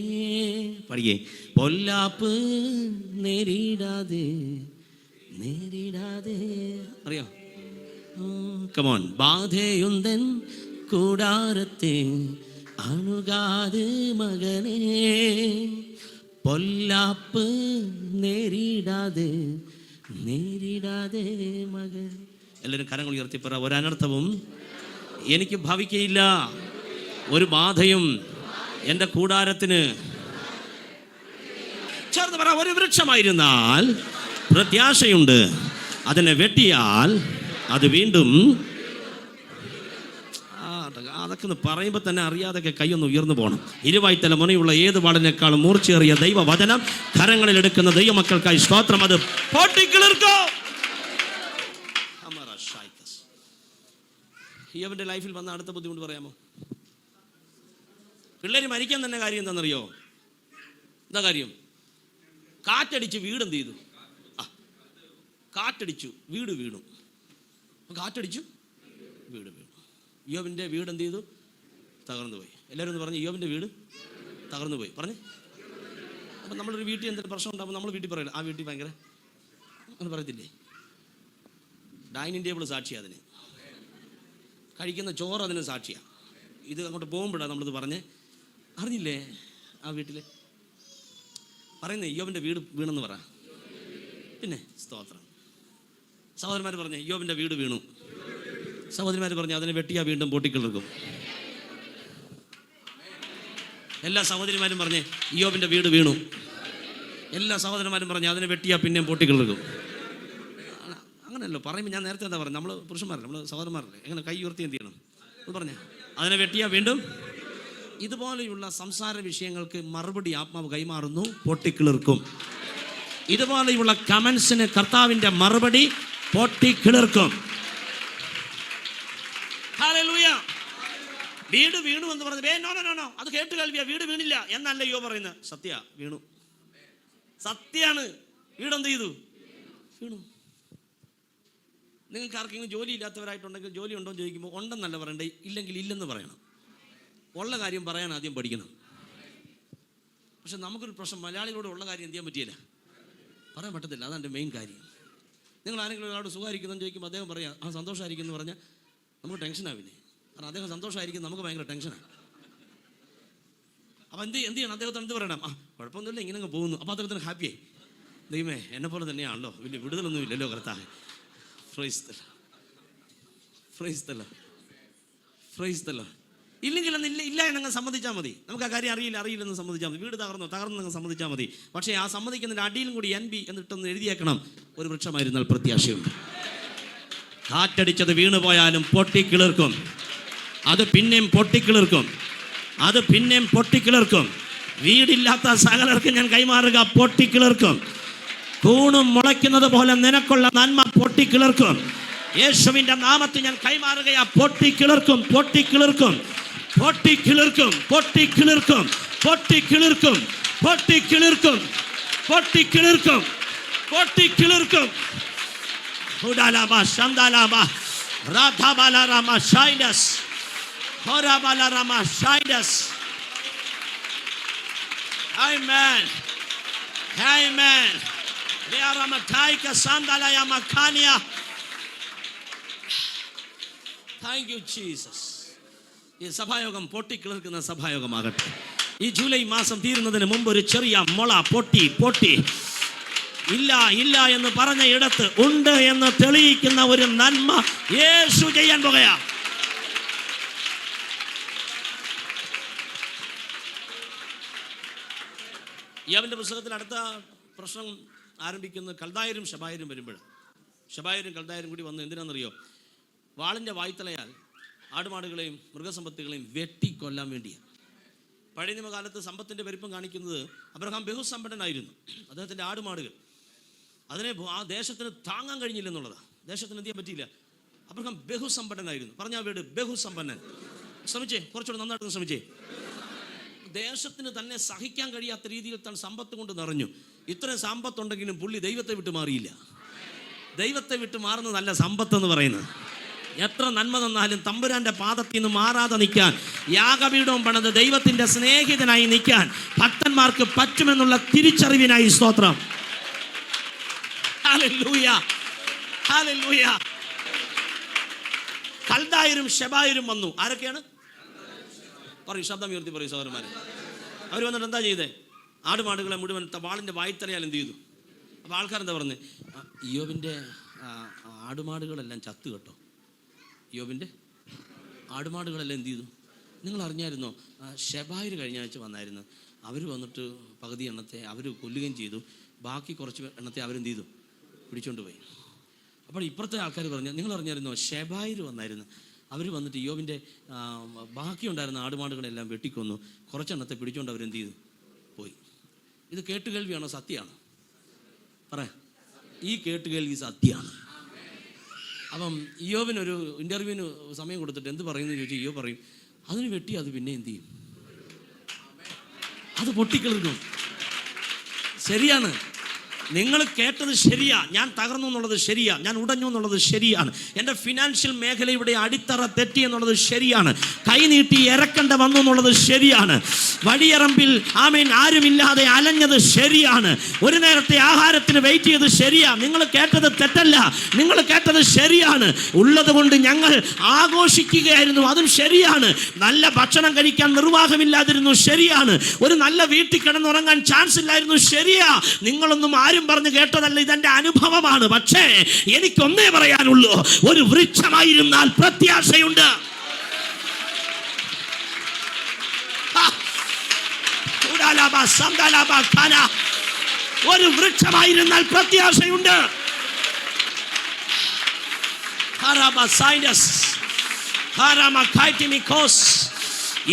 പഠിക്കേ, പൊല്ലാപ്പ് നേരിടാതെ അറിയോ? കമോൺ. ബാധയുന്തൻ കൂടാരത്തെ അണുകാതെ മകനേ, പൊല്ലാപ്പ് നേരിടാതെ മകൻ. എല്ലാവരും കരങ്ങൾ ഉയർത്തി പറ, ഒരനർത്ഥവും എനിക്ക് ഭവിക്കയില്ല, ഒരു ബാധയും എൻ്റെ കൂടാരത്തിന്. ചേർന്ന് പറ, ഒരു വൃക്ഷമായിരുന്നാൽ പ്രത്യാശയുണ്ട്, അതിനെ വെട്ടിയാൽ അത് വീണ്ടും. അതൊക്കെ ഒന്ന് പറയുമ്പോൾ തന്നെ അറിയാതൊക്കെ കൈയൊന്ന് ഉയർന്നു പോകണം. 20 തല മുനയുള്ള ഏത് വാളിനേക്കാളും മൂർച്ചയേറിയ ദൈവവചനം കരങ്ങളിൽ എടുക്കുന്ന ദൈവമക്കൾക്കായി സ്തോത്രം. അത് പൊട്ടിക്കിളിർക്കും. ഇവന്റെ ലൈഫിൽ വന്ന അടുത്ത ബുദ്ധിമുട്ട് പറയാമോ? പിള്ളേര് മരിക്കാൻ തന്നെ കാര്യം എന്താണെന്നറിയോ? എന്താ കാര്യം? കാറ്റടിച്ച് വീട് എന്ത് ചെയ്തു? കാറ്റടിച്ചു വീട് വീണു. കാറ്റടിച്ചു വീട് വീണു. യോബിൻ്റെ വീട് എന്ത് ചെയ്തു? തകർന്നു പോയി. എല്ലാവരും ഒന്ന് പറഞ്ഞു, യോബിൻ്റെ വീട് തകർന്നു പോയി. പറഞ്ഞേ. അപ്പം നമ്മളൊരു വീട്ടിൽ എന്തെങ്കിലും പ്രശ്നം ഉണ്ടാകുമ്പോൾ നമ്മൾ വീട്ടിൽ പറയില്ല, ആ വീട്ടിൽ ഭയങ്കര എന്ന് പറയത്തില്ലേ? ഡൈനിങ് ടേബിൾ സാക്ഷിയാണ് അതിന്, കഴിക്കുന്ന ചോറ് അതിന് സാക്ഷിയാണ്. ഇത് അങ്ങോട്ട് പോകുമ്പോഴാണ് നമ്മളിത് പറഞ്ഞ് അറിഞ്ഞില്ലേ? ആ വീട്ടിൽ പറയുന്നേ ഇയ്യോബിൻ്റെ വീട് വീണെന്ന് പറ. പിന്നെ സ്തോത്രം. സഹോദരന്മാർ പറഞ്ഞേ ഇയ്യോബിൻ്റെ വീട് വീണു. സഹോദരന്മാർ പറഞ്ഞു അതിനെ വെട്ടിയാ വീണ്ടും പൊട്ടിക്കിളർക്കും. എല്ലാ സഹോദരിമാരും പറഞ്ഞേ ഇയ്യോബിൻ്റെ വീട് വീണു. എല്ലാ സഹോദരന്മാരും പറഞ്ഞു അതിനെ വെട്ടിയാ പിന്നെയും പൊട്ടിക്കിളർക്കും. അങ്ങനെയല്ലോ പറയുമ്പോൾ ഞാൻ നേരത്തെ എന്താ പറഞ്ഞു, നമ്മൾ പുരുഷന്മാരല്ലേ, നമ്മൾ സഹോദരന്മാരല്ലേ, എങ്ങനെ കൈ ഉയർത്തി എന്ത് ചെയ്യണം എന്ന് പറഞ്ഞേ അതിനെ വെട്ടിയാ വീണ്ടും. ഇതുപോലെയുള്ള സംസാര വിഷയങ്ങൾക്ക് മറുപടി ആത്മാവ് കൈമാറുന്നു, പൊട്ടിക്കിളിർക്കും. ഇതുപോലെയുള്ള കമൻസിന് കർത്താവിൻ്റെ മറുപടി പൊട്ടിക്കിളിർക്കും. ഹല്ലേലൂയ. വീട് വീണു എന്ന് പറഞ്ഞത് നോ, അത് കേട്ട് കേൾവിയാ, വീട് വീണില്ല എന്നല്ല യോ പറയുന്നത്. സത്യ വീണു, സത്യാണ്. വീടെന്ത് ചെയ്തു? വീണു. നിങ്ങൾക്ക് ആർക്കെങ്കിലും ജോലി ഇല്ലാത്തവരായിട്ടുണ്ടെങ്കിൽ ജോലി ഉണ്ടോ എന്ന് ചോദിക്കുമ്പോൾ ഉണ്ടെന്നല്ല പറയണ്ടേ, ഇല്ലെങ്കിൽ ഇല്ലെന്ന് പറയണം. ഉള്ള കാര്യം പറയാൻ ആദ്യം പഠിക്കണം. പക്ഷെ നമുക്കൊരു പ്രശ്നം, മലയാളികളോട് ഉള്ള കാര്യം എന്ത് ചെയ്യാൻ പറ്റിയില്ല, പറയാൻ പറ്റത്തില്ല. അതാണ് എൻ്റെ മെയിൻ കാര്യം. നിങ്ങൾ ആരെങ്കിലും ഒരാളോട് സുഖമായിരിക്കുന്നതെന്ന് ചോദിക്കുമ്പോൾ അദ്ദേഹം പറയാം ആ സന്തോഷമായിരിക്കും എന്ന് പറഞ്ഞാൽ നമുക്ക് ടെൻഷനാവില്ലേ? കാരണം അദ്ദേഹം സന്തോഷമായിരിക്കും, നമുക്ക് ഭയങ്കര ടെൻഷനാണ്. അപ്പോൾ എന്ത് ചെയ്യണം? അദ്ദേഹത്തിന് എന്ത് പറയണം? കുഴപ്പമൊന്നുമില്ല, ഇങ്ങനെ അങ്ങ് പോകുന്നു. അപ്പോൾ അദ്ദേഹത്തിന് ഹാപ്പിയായി. ദൈവമേ എന്നെ പോലെ തന്നെയാണല്ലോ, വലിയ വിടുതലൊന്നും ഇല്ലല്ലോ കർത്താവേ. ഇല്ലെങ്കിൽ ഇല്ല എന്നങ്ങ് സമ്മതിച്ചാൽ മതി. നമുക്ക് ആ കാര്യം അറിയില്ലെന്ന് സമ്മതിച്ചാൽ മതി. വീട് തകർന്നെന്ന് സമ്മതിച്ചാൽ മതി. പക്ഷേ ആ സമ്മതിക്കുന്നതിൻ്റെ അടിയിലും കൂടി NB എന്നിട്ടൊന്ന് എഴുതിയേക്കണം, ഒരു വൃക്ഷമായിരുന്നാൽ പ്രത്യാശയുണ്ട്. കാറ്റടിച്ചത് വീണുപോയാലും പൊട്ടിക്കിളിർക്കും, അത് പിന്നെയും പൊട്ടിക്കിളിർക്കും, അത് പിന്നെയും പൊട്ടിക്കിളിർക്കും. വീടില്ലാത്ത സകലർക്ക് ഞാൻ കൈമാറുക, പൊട്ടിക്കിളിർക്കും. കൂണും മുളയ്ക്കുന്നത് പോലെ നിനക്കുള്ള നന്മ പൊട്ടിക്കിളിർക്കും. യേശുവിൻ്റെ നാമത്തിൽ ഞാൻ കൈമാറുകയാ, പൊട്ടിക്കിളിർക്കും, പൊട്ടിക്കിളിർക്കും, പൊട്ടിക്കിളിർക്കും, പൊട്ടിക്കിളിർക്കും, പൊട്ടിക്കിളിർക്കും, പൊട്ടിക്കിളിർക്കും, പൊട്ടിക്കിളിർക്കും, പൊട്ടിക്കിളിർക്കും. ഉഡാലാബ ശന്ദാലാബ രാധാബാലാരാമ ഷൈഡസ് ഹോരാബാലാരാമ ഷൈഡസ്. ആമേൻ, ആമേൻ. ലിയാറാമകായിക സന്ദാലയാമകാനിയ. Thank you Jesus. ഈ സഭായോഗം പൊട്ടിക്കിളിർക്കുന്ന സഭായോഗമാകട്ടെ. ഈ ജൂലൈ മാസം തീരുന്നതിന് മുമ്പ് ഒരു ചെറിയ മുള പൊട്ടി ഇല്ല എന്ന് പറഞ്ഞ ഇടത്ത് ഉണ്ട് എന്ന് തെളിയിക്കുന്ന ഒരു നന്മ യേശു ചെയ്യാൻ പോകുകയാ. യോബിന്റെ പുസ്തകത്തിൽ അടുത്ത പ്രശ്നം ആരംഭിക്കുന്നത് കൽദായരും ശബായരും വരുമ്പോഴാണ്. ശബായരും കൽദായരും കൂടി വന്ന് എന്തിനാണെന്നറിയോ? വാളിൻ്റെ വായ്ത്തലയാൽ ആടുമാടുകളെയും മൃഗസമ്പത്തുകളെയും വെട്ടിക്കൊല്ലാൻ വേണ്ടിയാണ്. പഴയ നിയമകാലത്ത് സമ്പത്തിൻ്റെ വലിപ്പം കാണിക്കുന്നത് അബ്രഹാം ബഹുസമ്പന്നനായിരുന്നു. അദ്ദേഹത്തിൻ്റെ ആടുമാടുകൾ അതിനെ ആ ദേശത്തിന് താങ്ങാൻ കഴിഞ്ഞില്ലെന്നുള്ളതാണ്. ദേശത്തിന് എന്ത് ചെയ്യാൻ പറ്റിയില്ല. അബ്രഹാം ബഹുസമ്പന്നനായിരുന്നു. പറഞ്ഞാൽ വീട് ബഹുസമ്പന്നൻ. ശ്രമിച്ചേ, കുറച്ചുകൂടെ നന്നായിട്ട് ശ്രമിച്ചേ. ദേശത്തിന് തന്നെ സഹിക്കാൻ കഴിയാത്ത രീതിയിൽ തന്നെ സമ്പത്ത് കൊണ്ട് നിറഞ്ഞു. ഇത്രയും സമ്പത്തുണ്ടെങ്കിലും പുള്ളി ദൈവത്തെ വിട്ട് മാറിയില്ല. ദൈവത്തെ വിട്ട് മാറുന്നതല്ല സമ്പത്ത് എന്ന് പറയുന്നത്. എത്ര നന്മ തന്നാലും തമ്പുരാന്റെ പാദത്തിൽ നിന്ന് മാറാതെ നിൽക്കാൻ, യാഗപീഠവും പണിത് ദൈവത്തിന്റെ സ്നേഹിതനായി നിൽക്കാൻ ഭക്തന്മാർക്ക് പറ്റുമെന്നുള്ള തിരിച്ചറിവിനായി സ്തോത്രം. Hallelujah, hallelujah. കൽദായരും ശബായരും വന്നു. ആരൊക്കെയാണ്? പറയൂ, ശബ്ദം ഉയർത്തി പറയൂ സഹോദരന്മാരെ. അവർ വന്നിട്ട് എന്താ ചെയ്തേ? ആടുമാടുകളെ മുഴുവൻ വാളിൻ്റെ വായ്ത്തലയാൽ എന്ത് ചെയ്തു? അപ്പോൾ ആൾക്കാരെന്താ പറഞ്ഞത്? യോബിൻ്റെ ആടുമാടുകളെല്ലാം ചത്തു കേട്ടോ. യോബിൻ്റെ ആടുമാടുകളെല്ലാം എന്ത് ചെയ്തു? നിങ്ങൾ അറിഞ്ഞായിരുന്നോ? ശബായർ കഴിഞ്ഞ ആഴ്ച വന്നായിരുന്നു. അവർ വന്നിട്ട് പകുതി എണ്ണത്തെ അവർ കൊല്ലുകയും ചെയ്തു. ബാക്കി കുറച്ച് എണ്ണത്തെ അവരെന്ത് ചെയ്തു? പിടിച്ചോണ്ട് പോയി. അപ്പോൾ ഇപ്പുറത്തെ ആൾക്കാർ പറഞ്ഞു, നിങ്ങൾ അറിഞ്ഞായിരുന്നോ? ശബായർ വന്നായിരുന്നു. അവർ വന്നിട്ട് യോബിൻ്റെ ബാക്കിയുണ്ടായിരുന്ന ആടുമാടുകളെല്ലാം വെട്ടിക്കൊന്നു. കുറച്ചെണ്ണത്തെ പിടിച്ചുകൊണ്ട് അവരെന്ത് ചെയ്തു? പോയി. ഇത് കേട്ടുകേൾവിയാണോ? സത്യമാണ്? പറയാം, ഈ കേട്ടുകേൾവി സത്യമാണ്. അപ്പം ഇയ്യോബിനൊരു ഇൻ്റർവ്യൂവിന് സമയം കൊടുത്തിട്ട് എന്ത് പറയുമെന്ന് ചോദിച്ചാൽ ഇയ്യോബ് പറയും, അതിന് വെട്ടി അത് പിന്നെ എന്ത് ചെയ്യും? അത് പൊട്ടിക്കിളിർക്കും. ശരിയാണ്. നിങ്ങൾ കേട്ടത് ശരിയാ, ഞാൻ തകർന്നു എന്നുള്ളത് ശരിയാ, ഞാൻ ഉടഞ്ഞു എന്നുള്ളത് ശരിയാണ്, എൻ്റെ ഫിനാൻഷ്യൽ മേഖലയുടെ അടിത്തറ തെറ്റി എന്നുള്ളത് ശരിയാണ്, കൈനീട്ടി ഇറക്കണ്ട വന്നു എന്നുള്ളത് ശരിയാണ്, വഴിയറമ്പിൽ ആമേൻ ആരുമില്ലാതെ അലഞ്ഞത് ശരിയാണ്, ഒരു നേരത്തെ ആഹാരത്തിന് വെയിറ്റ് ചെയ്ത് ശരിയാ. നിങ്ങൾ കേട്ടത് തെറ്റല്ല, നിങ്ങൾ കേട്ടത് ശരിയാണ്. ഉള്ളത് കൊണ്ട് ഞങ്ങൾ ആഘോഷിക്കുകയായിരുന്നു, അതും ശരിയാണ്. നല്ല ഭക്ഷണം കഴിക്കാൻ നിർവാഹമില്ലാതിരുന്നു, ശരിയാണ്. ഒരു നല്ല വീട്ടിൽ കിടന്നുറങ്ങാൻ ചാൻസ് ഇല്ലായിരുന്നു, ശരിയാ. നിങ്ങളൊന്നും ആരും പറഞ്ഞു കേട്ടതല്ല, ഇതെന്റെ അനുഭവമാണ്. പക്ഷേ എനിക്കൊന്നേ പറയാനുള്ളൂ, ഒരു വൃക്ഷമായിരുന്നാൽ പ്രത്യാശയുണ്ട്. ഒരു വൃക്ഷമായിരുന്നാൽ പ്രത്യാശയുണ്ട്.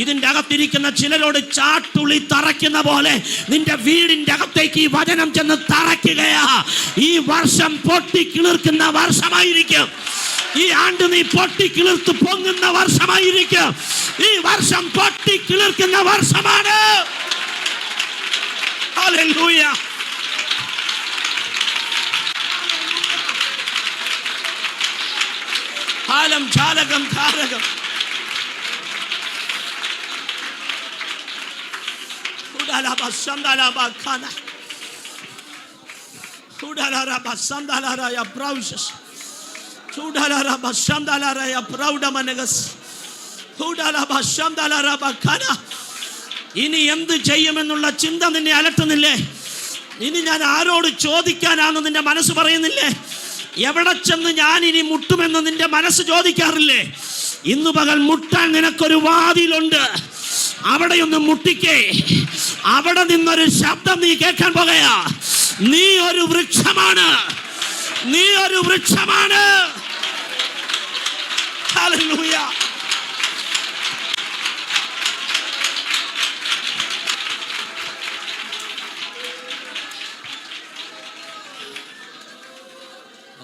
ഇതിന്റെ അകത്തിരിക്കുന്ന ചിലരോട് ചാട്ടുളി തറയ്ക്കുന്ന പോലെ നിന്റെ വീടിന്റെ അകത്തേക്ക് ഈ വചനം ചെന്ന് തറയ്ക്കുകയാ. ഈ വർഷം പൊട്ടിക്കിളിർക്കുന്ന വർഷമായിരിക്കും. ഈ ആണ്ട് നീ പൊട്ടിക്കിളിർത്ത് പൊങ്ങുന്ന വർഷമായിരിക്കും. ഈ വർഷം പൊട്ടിക്കിളിർക്കുന്ന വർഷമാണ്. ഹല്ലേലൂയ. കാലം ചാലകം ധാരകം. ഇനി എന്ത് ചെയ്യുമെന്നുള്ള ചിന്ത നിന്നെ അലട്ടുന്നില്ലേ? ഇനി ഞാൻ ആരോട് ചോദിക്കാനാണെന്ന് നിന്റെ മനസ്സ് പറയുന്നില്ലേ? എവിടെ ചെന്ന് ഞാൻ ഇനി മുട്ടുമെന്ന് നിന്റെ മനസ്സ് ചോദിക്കാറില്ലേ? ഇന്ന് പകൽ മുട്ടാൻ നിനക്കൊരു വാതിലുണ്ട്. അവിടെയൊന്ന് മുട്ടിക്കേ. അവിടെ നിന്നൊരു ശബ്ദം നീ കേൾക്കാൻ പോകയാ. നീ ഒരു വൃക്ഷമാണ്, നീ ഒരു വൃക്ഷമാണ്. ഹല്ലേലൂയ.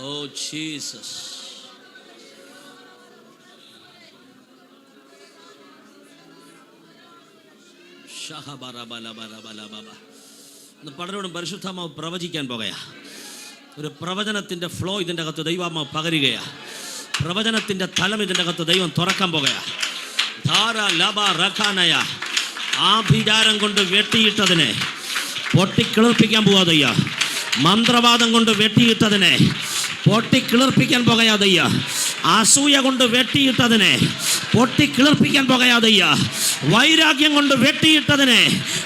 Oh Jesus. പലരോടും പരിശുദ്ധാത്മാവ് പ്രവചിക്കാൻ പോകയാ. ഒരു പ്രവചനത്തിൻ്റെ ഫ്ലോ ഇതിൻ്റെ അകത്ത് ദൈവാത്മാവ് പകരുകയാ. പ്രവചനത്തിൻ്റെ തലം ഇതിൻ്റെ അകത്ത് ദൈവം തുറക്കാൻ പോകയാ. ധാര ലബ റഖാനയ. ആഭിചാരം കൊണ്ട് വെട്ടിയിട്ടതിനെ പൊട്ടിക്കിളിർപ്പിക്കാൻ പോകാതയ്യ. മന്ത്രവാദം കൊണ്ട് വെട്ടിയിട്ടതിനെ പൊട്ടിക്കിളിർപ്പിക്കാൻ പോകയാതയ്യ. അസൂയ കൊണ്ട് വെട്ടിയിട്ടതിനെ പൊട്ടിക്കിളിർപ്പിക്കാൻ പോകയാതയ്യ. വൈരാഗ്യം കൊണ്ട് വെട്ടിയിട്ടതിനെ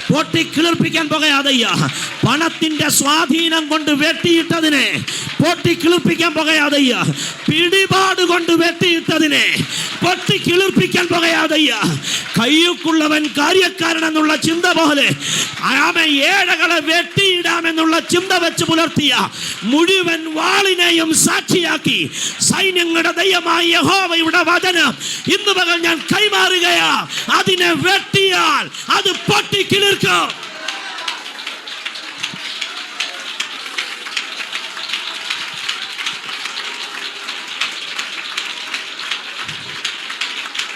പൊട്ടിക്കിളിർപ്പിക്കാൻ പോകയാതയ്യ. പണത്തിന്റെ സ്വാധീനം കൊണ്ട് വെട്ടിയിട്ടതിനെ പൊട്ടിക്കിളിർപ്പിക്കാൻ പോകയാതയ്യ. പിടിപാട് കൊണ്ട് വെട്ടിയിട്ടതിനെ പൊട്ടിക്കിളിർപ്പിക്കാൻ പോകയാതയ്യ. കയ്യുക്കുള്ളവൻ കാര്യക്കാരനെന്നുള്ള ചിന്ത പോലെ ഏഴകളെ വെട്ടിയിടാമെന്നുള്ള ചിന്ത വെച്ച് പുലർത്തിയ മുഴുവൻ വാളിനെയും സാക്ഷിയാക്കി സൈന്യങ്ങളുടെ ദൈവമായ യഹോവയുടെ വചനം ഇന്ന് പകൽ ഞാൻ കൈമാറുകയാ. അതിനെ വെട്ടിയാൽ അത് പൊട്ടിക്കിളിർക്കും.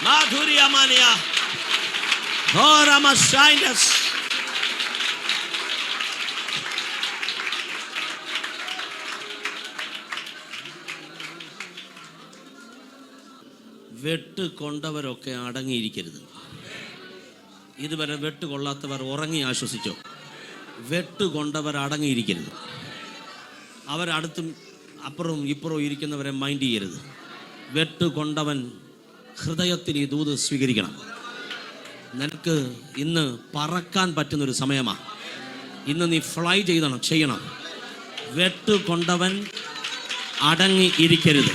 മാധുര്യമനിയ ഹോരമശൈനസ്. വെട്ട് കൊണ്ടവരൊക്കെ അടങ്ങിയിരിക്കരുത്. ഇതുവരെ വെട്ട് കൊള്ളാത്തവർ ഉറങ്ങി ആശ്വസിച്ചോ. വെട്ട് കൊണ്ടവർ അടങ്ങിയിരിക്കരുത്. അവരടുത്തും അപ്പുറവും ഇപ്പുറവും ഇരിക്കുന്നവരെ മൈൻഡ് ചെയ്യരുത്. വെട്ട് കൊണ്ടവൻ ഹൃദയത്തിൽ ഈ ദൂത് സ്വീകരിക്കണം. നിനക്ക് ഇന്ന് പറക്കാൻ പറ്റുന്നൊരു സമയമാണ്. ഇന്ന് നീ ഫ്ലൈ ചെയ്യണം. വെട്ട് കൊണ്ടവൻ അടങ്ങി ഇരിക്കരുത്.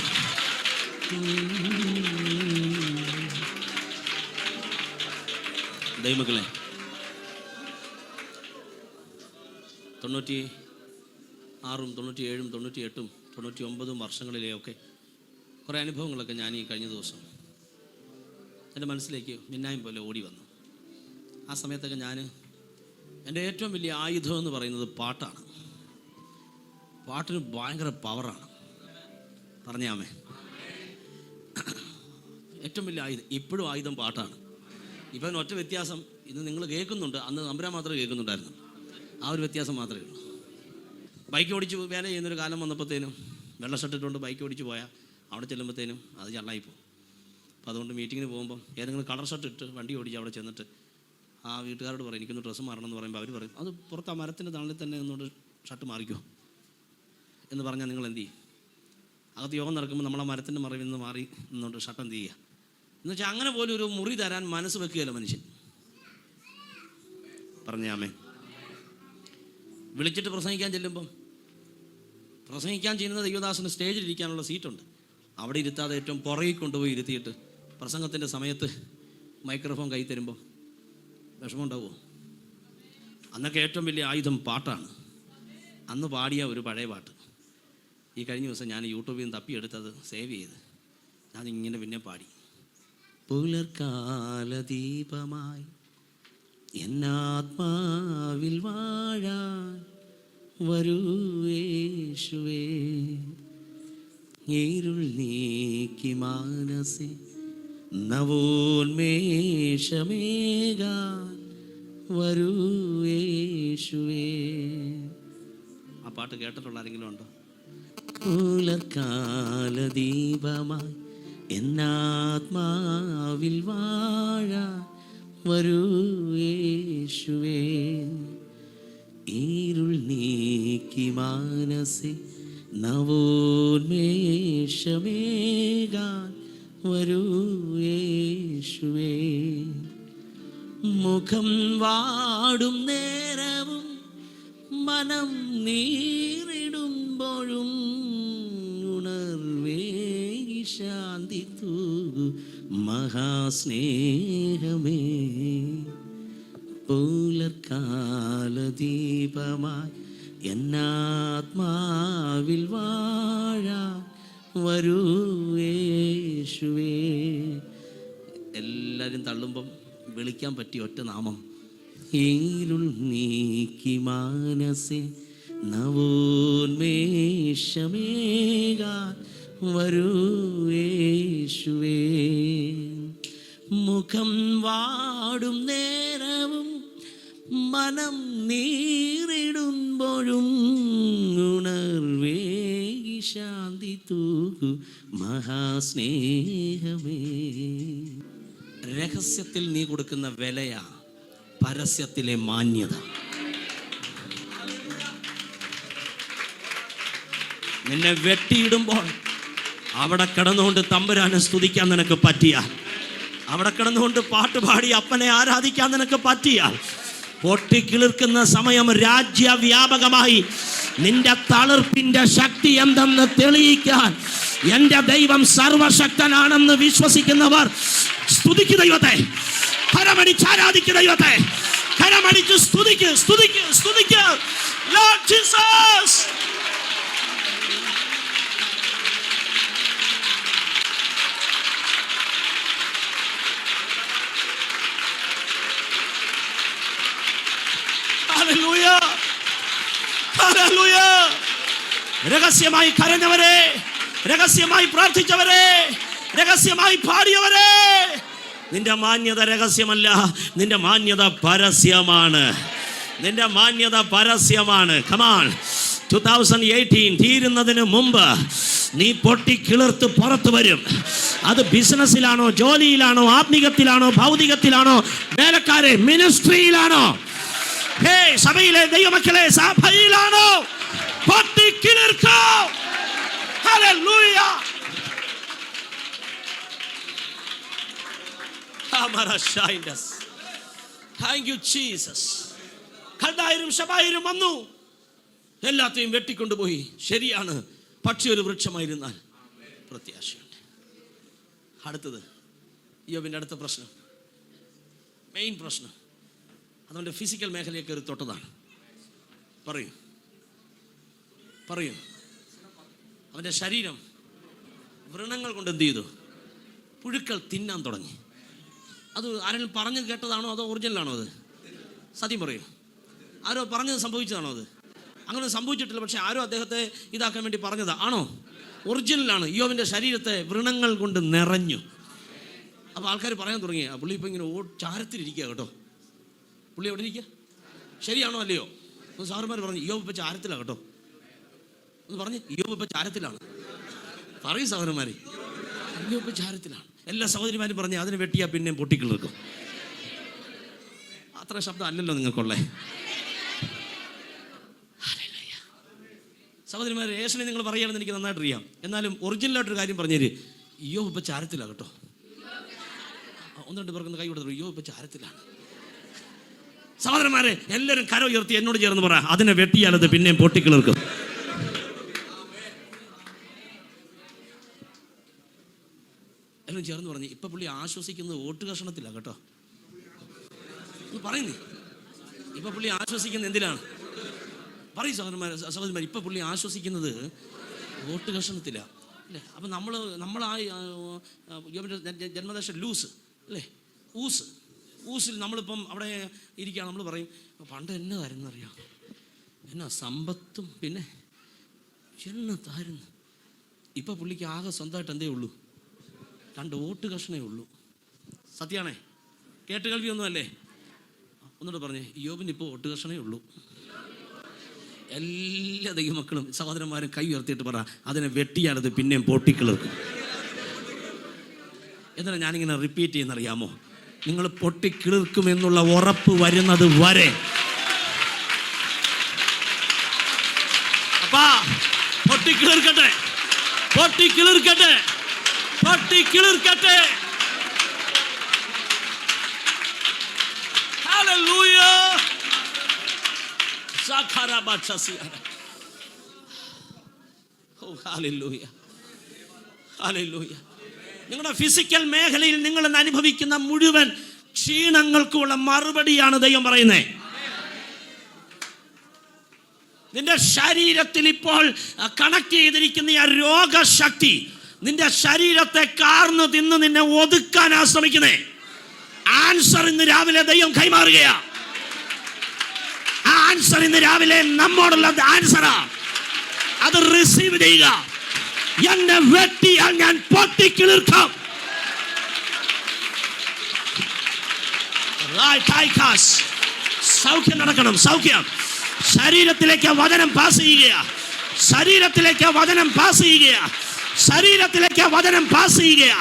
ദൈവമക്കളെ, 96, 97, 98, 99 വർഷങ്ങളിലെയൊക്കെ കുറേ അനുഭവങ്ങളൊക്കെ ഞാൻ ഈ കഴിഞ്ഞ ദിവസം എൻ്റെ മനസ്സിലേക്ക് മിന്നായം പോലെ ഓടി വന്നു. ആ സമയത്തൊക്കെ എൻ്റെ ഏറ്റവും വലിയ ആയുധം എന്ന് പറയുന്നത് പാട്ടാണ്. പാട്ടിന് ഭയങ്കര പവറാണ്. പറഞ്ഞാമേ, ഏറ്റവും വലിയ ആയുധം ഇപ്പോഴും ആയുധം പാട്ടാണ്. ഇപ്പം ഒറ്റ വ്യത്യാസം, ഇന്ന് നിങ്ങൾ കേൾക്കുന്നുണ്ട്, അന്ന് നമ്പരാൻ മാത്രമേ കേൾക്കുന്നുണ്ടായിരുന്നു. ആ ഒരു വ്യത്യാസം മാത്രമേ ഉള്ളൂ. ബൈക്ക് ഓടിച്ച് വേല ചെയ്യുന്നൊരു കാലം വന്നപ്പോഴത്തേനും വെള്ള ഷർട്ട് ഇട്ടുകൊണ്ട് ബൈക്ക് ഓടിച്ച് പോയാൽ അവിടെ ചെല്ലുമ്പോഴത്തേനും അത് ചള്ളായിപ്പോവും. അപ്പോൾ അതുകൊണ്ട് മീറ്റിങ്ങിന് പോകുമ്പോൾ ഏതെങ്കിലും കളർ ഷർട്ട് ഇട്ട് വണ്ടി ഓടിച്ച് അവിടെ ചെന്നിട്ട് ആ വീട്ടുകാരോട് പറയും എനിക്കൊന്ന് ഡ്രസ്സ് മാറണം എന്ന് പറയുമ്പോൾ അവർ പറയും അത് പുറത്ത് ആ മരത്തിൻ്റെ തണലിൽ തന്നെ ഒന്നുകൊണ്ട് ഷർട്ട് മാറിക്കോ എന്ന് പറഞ്ഞാൽ നിങ്ങൾ എന്ത് ചെയ്യും? അകത്ത് യോഗം നടക്കുമ്പോൾ നമ്മളെ മരത്തിൻ്റെ മറവിൽ നിന്ന് മാറി നിന്നുകൊണ്ട് ഷർട്ട് എന്ത് ചെയ്യുക എന്ന് വെച്ചാൽ അങ്ങനെ പോലും ഒരു മുറി തരാൻ മനസ്സ് വെക്കുകയല്ല മനുഷ്യൻ. പറഞ്ഞാമേ. വിളിച്ചിട്ട് പ്രസംഗിക്കാൻ ചെല്ലുമ്പം പ്രസംഗിക്കാൻ ചെയ്യുന്ന ദൈവദാസന് സ്റ്റേജിൽ ഇരിക്കാനുള്ള സീറ്റുണ്ട്. അവിടെ ഇരുത്താതെ ഏറ്റവും പുറകിൽ കൊണ്ടുപോയി ഇരുത്തിയിട്ട് പ്രസംഗത്തിൻ്റെ സമയത്ത് മൈക്രോഫോൺ കൈ തരുമ്പോൾ വിഷമമുണ്ടാവുമോ? അന്നൊക്കെ ഏറ്റവും വലിയ ആയുധം പാട്ടാണ്. അന്ന് പാടിയ ഒരു പഴയ പാട്ട് ഈ കഴിഞ്ഞ ദിവസം ഞാൻ യൂട്യൂബിൽ നിന്ന് തപ്പിയെടുത്തത് സേവ് ചെയ്ത് ഞാനിങ്ങനെ പിന്നെ പാടി. പുലർക്കാല ദീപമായി എന്നാത്മാവിൽ വാഴാൻ വരൂ യേശുവേ, ഇരുൾ നീക്കി മാനസേ നവോന്മേഷമേകാൻ വരൂ യേശുവേ. ആ പാട്ട് കേട്ടിട്ടുള്ള ആരെങ്കിലും ഉണ്ടോ? പുലർക്കാല ദീപമായി എന്നാത്മാവിൽ വാഴാൻ വരൂ യേശുവേ, ഇരുൾ നീക്കി മാനസേ നവോന്മേഷമേകാൻ വരൂ യേശുവേ. മുഖം വാടും നേരവും മനം നീറിടുമ്പോഴും ഉണർവേ ശാന്തി തൂകു മഹാസ്നേഹമേ. പുലർക്കാല ദീപമായി എന്നാത്മാവിൽ വാഴാൻ വരൂ യേശുവേ. എല്ലാവരും തള്ളുമ്പം വിളിക്കാൻ പറ്റിയ ഒറ്റ നാമം, ഇരുൾ നീക്കി മാനസേ നവോന്മേഷമേകാൻ വരൂ യേശുവേ. മുഖം വാടും നേരവും മനം നീറിടുമ്പോഴും ഉണർവേ ശാന്തി തൂകു മഹാസ്നേഹമേ. രഹസ്യത്തിൽ നീ കൊടുക്കുന്ന വിലയാ പരസ്യത്തിലെ മാന്യത. നിന്നെ വെട്ടിയിടുമ്പോൾ അവിടെ കിടന്നുകൊണ്ട് തമ്പുരാനെ സ്തുതിക്കാൻ നിനക്ക് പറ്റിയാൽ, അവിടെ കിടന്നുകൊണ്ട് പാട്ടുപാടി അപ്പനെ ആരാധിക്കാൻ നിനക്ക് പറ്റിയാൽ, പൊട്ടിക്കിളിർക്കുന്ന സമയം രാജ്യവ്യാപകമായി നിന്റെ തളിർപ്പിന്റെ ശക്തി എന്തെന്ന് തെളിയിക്കാൻ എൻ്റെ ദൈവം സർവശക്തനാണെന്ന് വിശ്വസിക്കുന്നവർ സ്തുതിക്ക് ദൈവത്തെ, കരമടിച്ച് ആരാധിക്ക് ദൈവത്തെ, കരമടിച്ച് സ്തുതിക്ക് സ്തുതിക്ക് സ്തുതിക്ക്. Lord Jesus. ഹല്ലേലൂയ ഹല്ലേലൂയ. രഹസ്യമായി കരഞ്ഞവരെ, രഹസ്യമായി പ്രാർത്ഥിച്ചവരെ, രഹസ്യമായി പാടിയവരെ, നിന്റെ മാന്യത രഹസ്യമല്ല, നിന്റെ മാന്യത പരസ്യമാണ്. നിന്റെ മാന്യത പരസ്യമാണ്. കമാൺ. 2018 തീരുന്നതിന് മുമ്പ് നീ പൊട്ടിക്കിളിർത്ത് പുറത്തു വരും. അത് ബിസിനസ്സിലാണോ, ജോലിയിലാണോ, ആത്മീകത്തിലാണോ, ഭൗതികത്തിലാണോ, വേലക്കാരെ മിനിസ്ട്രിയിലാണോ, ഹേ സഭയിലെ ദൈവമക്കളെ സഭയിലാണോ, പൊട്ടിക്കിളിർക്കോ. ഹല്ലേലൂയ. Thank you Jesus. കൽദായരും ശബായരും വന്നു, എല്ലാത്തെയും വെട്ടിക്കൊണ്ടുപോയി. ശരിയാണ്, പക്ഷി ഒരു വൃക്ഷമായിരുന്നാൽ പ്രത്യാശയുണ്ട്. അടുത്തത് യോബിൻ്റെ അടുത്ത പ്രശ്നം, മെയിൻ പ്രശ്നം, അതുകൊണ്ട് ഫിസിക്കൽ മേഖലയെ കയറി തൊട്ടതാണ്. പറയൂ പറയൂ. അവൻ്റെ ശരീരം വ്രണങ്ങൾ കൊണ്ട് എന്ത് ചെയ്തു? പുഴുക്കൾ തിന്നാൻ തുടങ്ങി. അത് ആരെങ്കിലും പറഞ്ഞു കേട്ടതാണോ അതോ ഒറിജിനലാണോ? അത് സത്യം പറയൂ. ആരോ പറഞ്ഞത് സംഭവിച്ചതാണോ? അത് അങ്ങനെ സംഭവിച്ചിട്ടില്ല, പക്ഷെ ആരോ അദ്ദേഹത്തെ ഇതാക്കാൻ വേണ്ടി പറഞ്ഞതാ ആണോ? ഒറിജിനലാണ്. യോബിൻ്റെ ശരീരത്തെ വ്രണങ്ങൾ കൊണ്ട് നിറഞ്ഞു. അപ്പോൾ ആൾക്കാർ പറയാൻ തുടങ്ങി, ആ പുള്ളി ഇപ്പോൾ ഇങ്ങനെ ചാരത്തിലിരിക്കുക കേട്ടോ. പുള്ളി എവിടെ ഇരിക്കുക? ശരിയാണോ അല്ലയോ? സാറുമാർ പറഞ്ഞു യോബ് ഇപ്പോൾ ചാരത്തിലാണ് കേട്ടോ. എന്ന് പറഞ്ഞ് ഇയ്യോബ് ഇപ്പൊ ചാരത്തിലാണ്. പറയും സഹോദരന്മാരെ, ഇയ്യോബ് ഇപ്പൊ ചാരത്തിലാണ്. എല്ലാ സഹോദരിമാരും പറഞ്ഞ് അതിനെ വെട്ടിയാ പിന്നെയും പൊട്ടിക്കിളിർക്കും. അത്ര ശബ്ദം അല്ലല്ലോ നിങ്ങൾക്കുള്ളേ. സഹോദരിമാർ, ഏഷനെ നിങ്ങൾ പറയുകയാണെന്ന് എനിക്ക് നന്നായിട്ട് അറിയാം. എന്നാലും ഒറിജിനലായിട്ടൊരു കാര്യം പറഞ്ഞേര്, ഇയ്യോബ് ഇപ്പൊ ചാരത്തിലാണ് കേട്ടോ. ഒന്നുകൊണ്ട് പേർക്കൊന്ന് കൈ കൊടുത്തു, ഇയ്യോബ് ഇപ്പൊ ചാരത്തിലാണ്. സഹോദരന്മാരെ, എല്ലാവരും കര ഉയർത്തി എന്നോട് ചേർന്ന് പറ, അതിനെ വെട്ടിയാലത് പിന്നെയും പൊട്ടിക്കിളിർക്കും. എല്ലാവരും ചേർന്ന് പറഞ്ഞു, ഇപ്പൊ പുള്ളി ആശ്വസിക്കുന്നത് വോട്ട് കഷണത്തിലാണ് കേട്ടോ. പറയുന്നേ, ഇപ്പൊ പുള്ളി ആശ്വസിക്കുന്നത് എന്തിനാണ്? പറയും സഹോദരന്മാർ, ഇപ്പൊ പുള്ളി ആശ്വസിക്കുന്നത് വോട്ട് കഷണത്തില്ല അല്ലേ? അപ്പം നമ്മൾ ആ ജന്മദേശം ലൂസ് അല്ലേ, ഊസിൽ നമ്മളിപ്പം അവിടെ ഇരിക്കുകയാണ്. നമ്മൾ പറയും, പണ്ട് എന്നതായിരുന്നു അറിയാം, എന്നാ സമ്പത്തും പിന്നെ എന്നതായിരുന്നു. ഇപ്പം പുള്ളിക്ക് ആകെ സ്വന്തമായിട്ട് എന്തേ ഉള്ളൂ? 2 വോട്ട് കഷണേ ഉള്ളൂ. സത്യമാണേ, കേട്ടുകേൾവിയൊന്നും അല്ലേ? ഒന്നുകൂടെ പറഞ്ഞേ, ഇയ്യോബിന് ഇപ്പോൾ വോട്ട് കഷണേ ഉള്ളൂ. എല്ലാ ദൈവമക്കളും സഹോദരന്മാരും കൈ ഉയർത്തിയിട്ട് പറ, അതിനെ വെട്ടിയാലത് പിന്നെയും പൊട്ടിക്കിളിർക്കും. എന്നാൽ ഞാനിങ്ങനെ റിപ്പീറ്റ് ചെയ്യുന്നറിയാമോ? നിങ്ങൾ പൊട്ടിക്കിളിർക്കുമെന്നുള്ള ഉറപ്പ് വരുന്നത് വരെ അപ്പാ പൊട്ടിക്കിളിർക്കട്ടെ, പൊട്ടിക്കിളിർക്കട്ടെ, പൊട്ടിക്കിളിർക്കട്ടെ. ഹല്ലേലൂയ. നിങ്ങളുടെ ഫിസിക്കൽ മേഖലയിൽ നിങ്ങൾ അനുഭവിക്കുന്ന മുഴുവൻ ക്ഷീണങ്ങൾക്കുള്ള മറുപടിയാണ് ദൈവം പറയുന്നത്. നിന്റെ ശരീരത്തിൽ ഇപ്പോൾ കണക്ട് ചെയ്തിരിക്കുന്ന ആ രോഗശക്തി നിന്റെ ശരീരത്തെ കാർന്ന് തിന്ന് നിന്നെ ഒതുക്കാനാ ശ്രമിക്കുന്നേ. ആൻസർ ഇന്ന് രാവിലെ ദൈവം കൈമാറുകയാ. ആൻസർ ഇന്ന് രാവിലെ നമ്മോടുള്ള ആൻസറാ. അത് റിസീവ് ചെയ്യുക. എന്നെ വെട്ടിയാൽ ഞാൻ പൊട്ടിക്കിളിർക്കാം. സൗഖ്യം നടക്കണം, സൗഖ്യം. ശരീരത്തിലേക്ക് വചനം പാസ് ചെയ്യുക, ശരീരത്തിലേക്ക് വചനം പാസ് ചെയ്യുക, ശരീരത്തിലേക്ക് വചനം പാസ് ചെയ്യുക,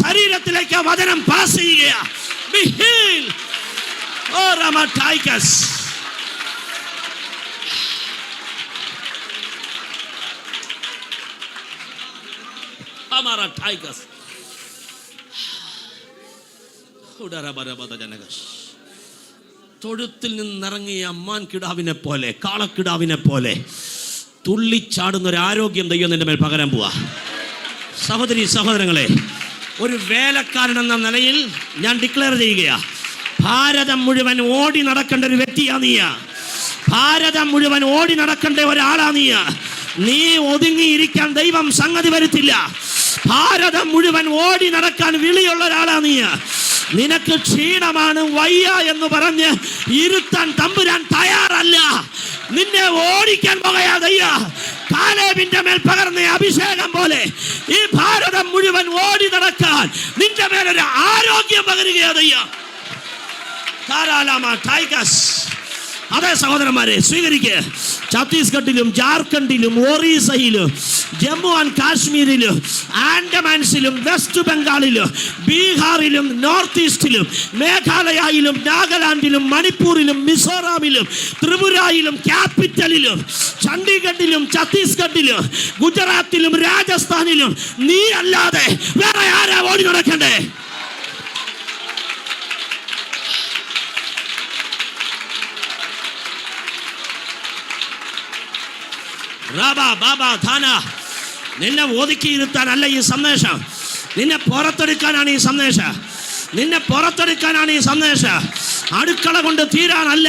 ശരീരത്തിലേക്ക് വചനം പാസ് ചെയ്യുക. Be healed. Oh Ramataikas. Amara Tigers. തൊഴുത്തിൽ നിന്നിറങ്ങിയ അമ്മാൻ കിടാവിനെ പോലെ, കാളക്കിടാവിനെ പോലെ തുള്ളിച്ചാടുന്ന ഒരു ആരോഗ്യം ദൈവം നിന്റെ മേൽ പകരാൻ പോവാ. സഹോദരി സഹോദരങ്ങളെ, ഒരു വേലക്കാരൻ എന്ന നിലയിൽ ഞാൻ ഡിക്ലെയർ ചെയ്യുകയാ, ഭാരതം മുഴുവൻ ഓടി നടക്കേണ്ട ഒരു വ്യക്തിയാ നീയാ. ഭാരതം മുഴുവൻ ഓടി നടക്കേണ്ട ഒരാളാ നീയാ. നീ ഒതുങ്ങിയിരിക്കാൻ ദൈവം സംഗതി വരുത്തില്ല. ഭാരതം മുഴുവൻ ഓടി നടക്കാൻ വിളിയുള്ള ഒരാളാ നീ. നിനക്ക് ക്ഷീണമാണ്, വയ്യ എന്ന് പറഞ്ഞ് ഇരുത്താൻ തമ്പുരാൻ തയ്യാറല്ല. നിന്നെ ഓടിക്കാൻ പോകയാ ദയ്യ. കാലേബിന്റെ മേൽ പകർന്ന അഭിഷേകം പോലെ ഈ ഭാരതം മുഴുവൻ ഓടി നടക്കാൻ നിന്റെ മേലൊരു ആരോഗ്യം പകരുകയാ ദയ്യ. ധാരാളമാ ടൈഗസ്. അതെ സഹോദരന്മാരെ, സ്വീകരിക്കുക. ഛത്തീസ്ഗഡിലും ജാർഖണ്ഡിലും ഒറീസയിലും ജമ്മു ആൻഡ് കാശ്മീരിലും ആൻഡമാൻസിലും വെസ്റ്റ് ബംഗാളിലും ബീഹാറിലും നോർത്ത് ഈസ്റ്റിലും മേഘാലയയിലും നാഗാലാൻഡിലും മണിപ്പൂരിലും മിസോറാമിലും ത്രിപുരയിലും ക്യാപിറ്റലിലും ചണ്ഡീഗഡിലും ഛത്തീസ്ഗഡിലും ഗുജറാത്തിലും രാജസ്ഥാനിലും നീ അല്ലാതെ വേറെ ആരാ ഓടി നടക്കണ്ടേ? നിന്നെ ഒതുക്കിയിരുത്താനല്ല ഈ സന്ദേശം, നിന്നെ പുറത്തെടുക്കാനാണ് ഈ സന്ദേശം. നിന്നെ പുറത്തെടുക്കാനാണ് ഈ സന്ദേശം. അടുക്കള കൊണ്ട് തീരാനല്ല,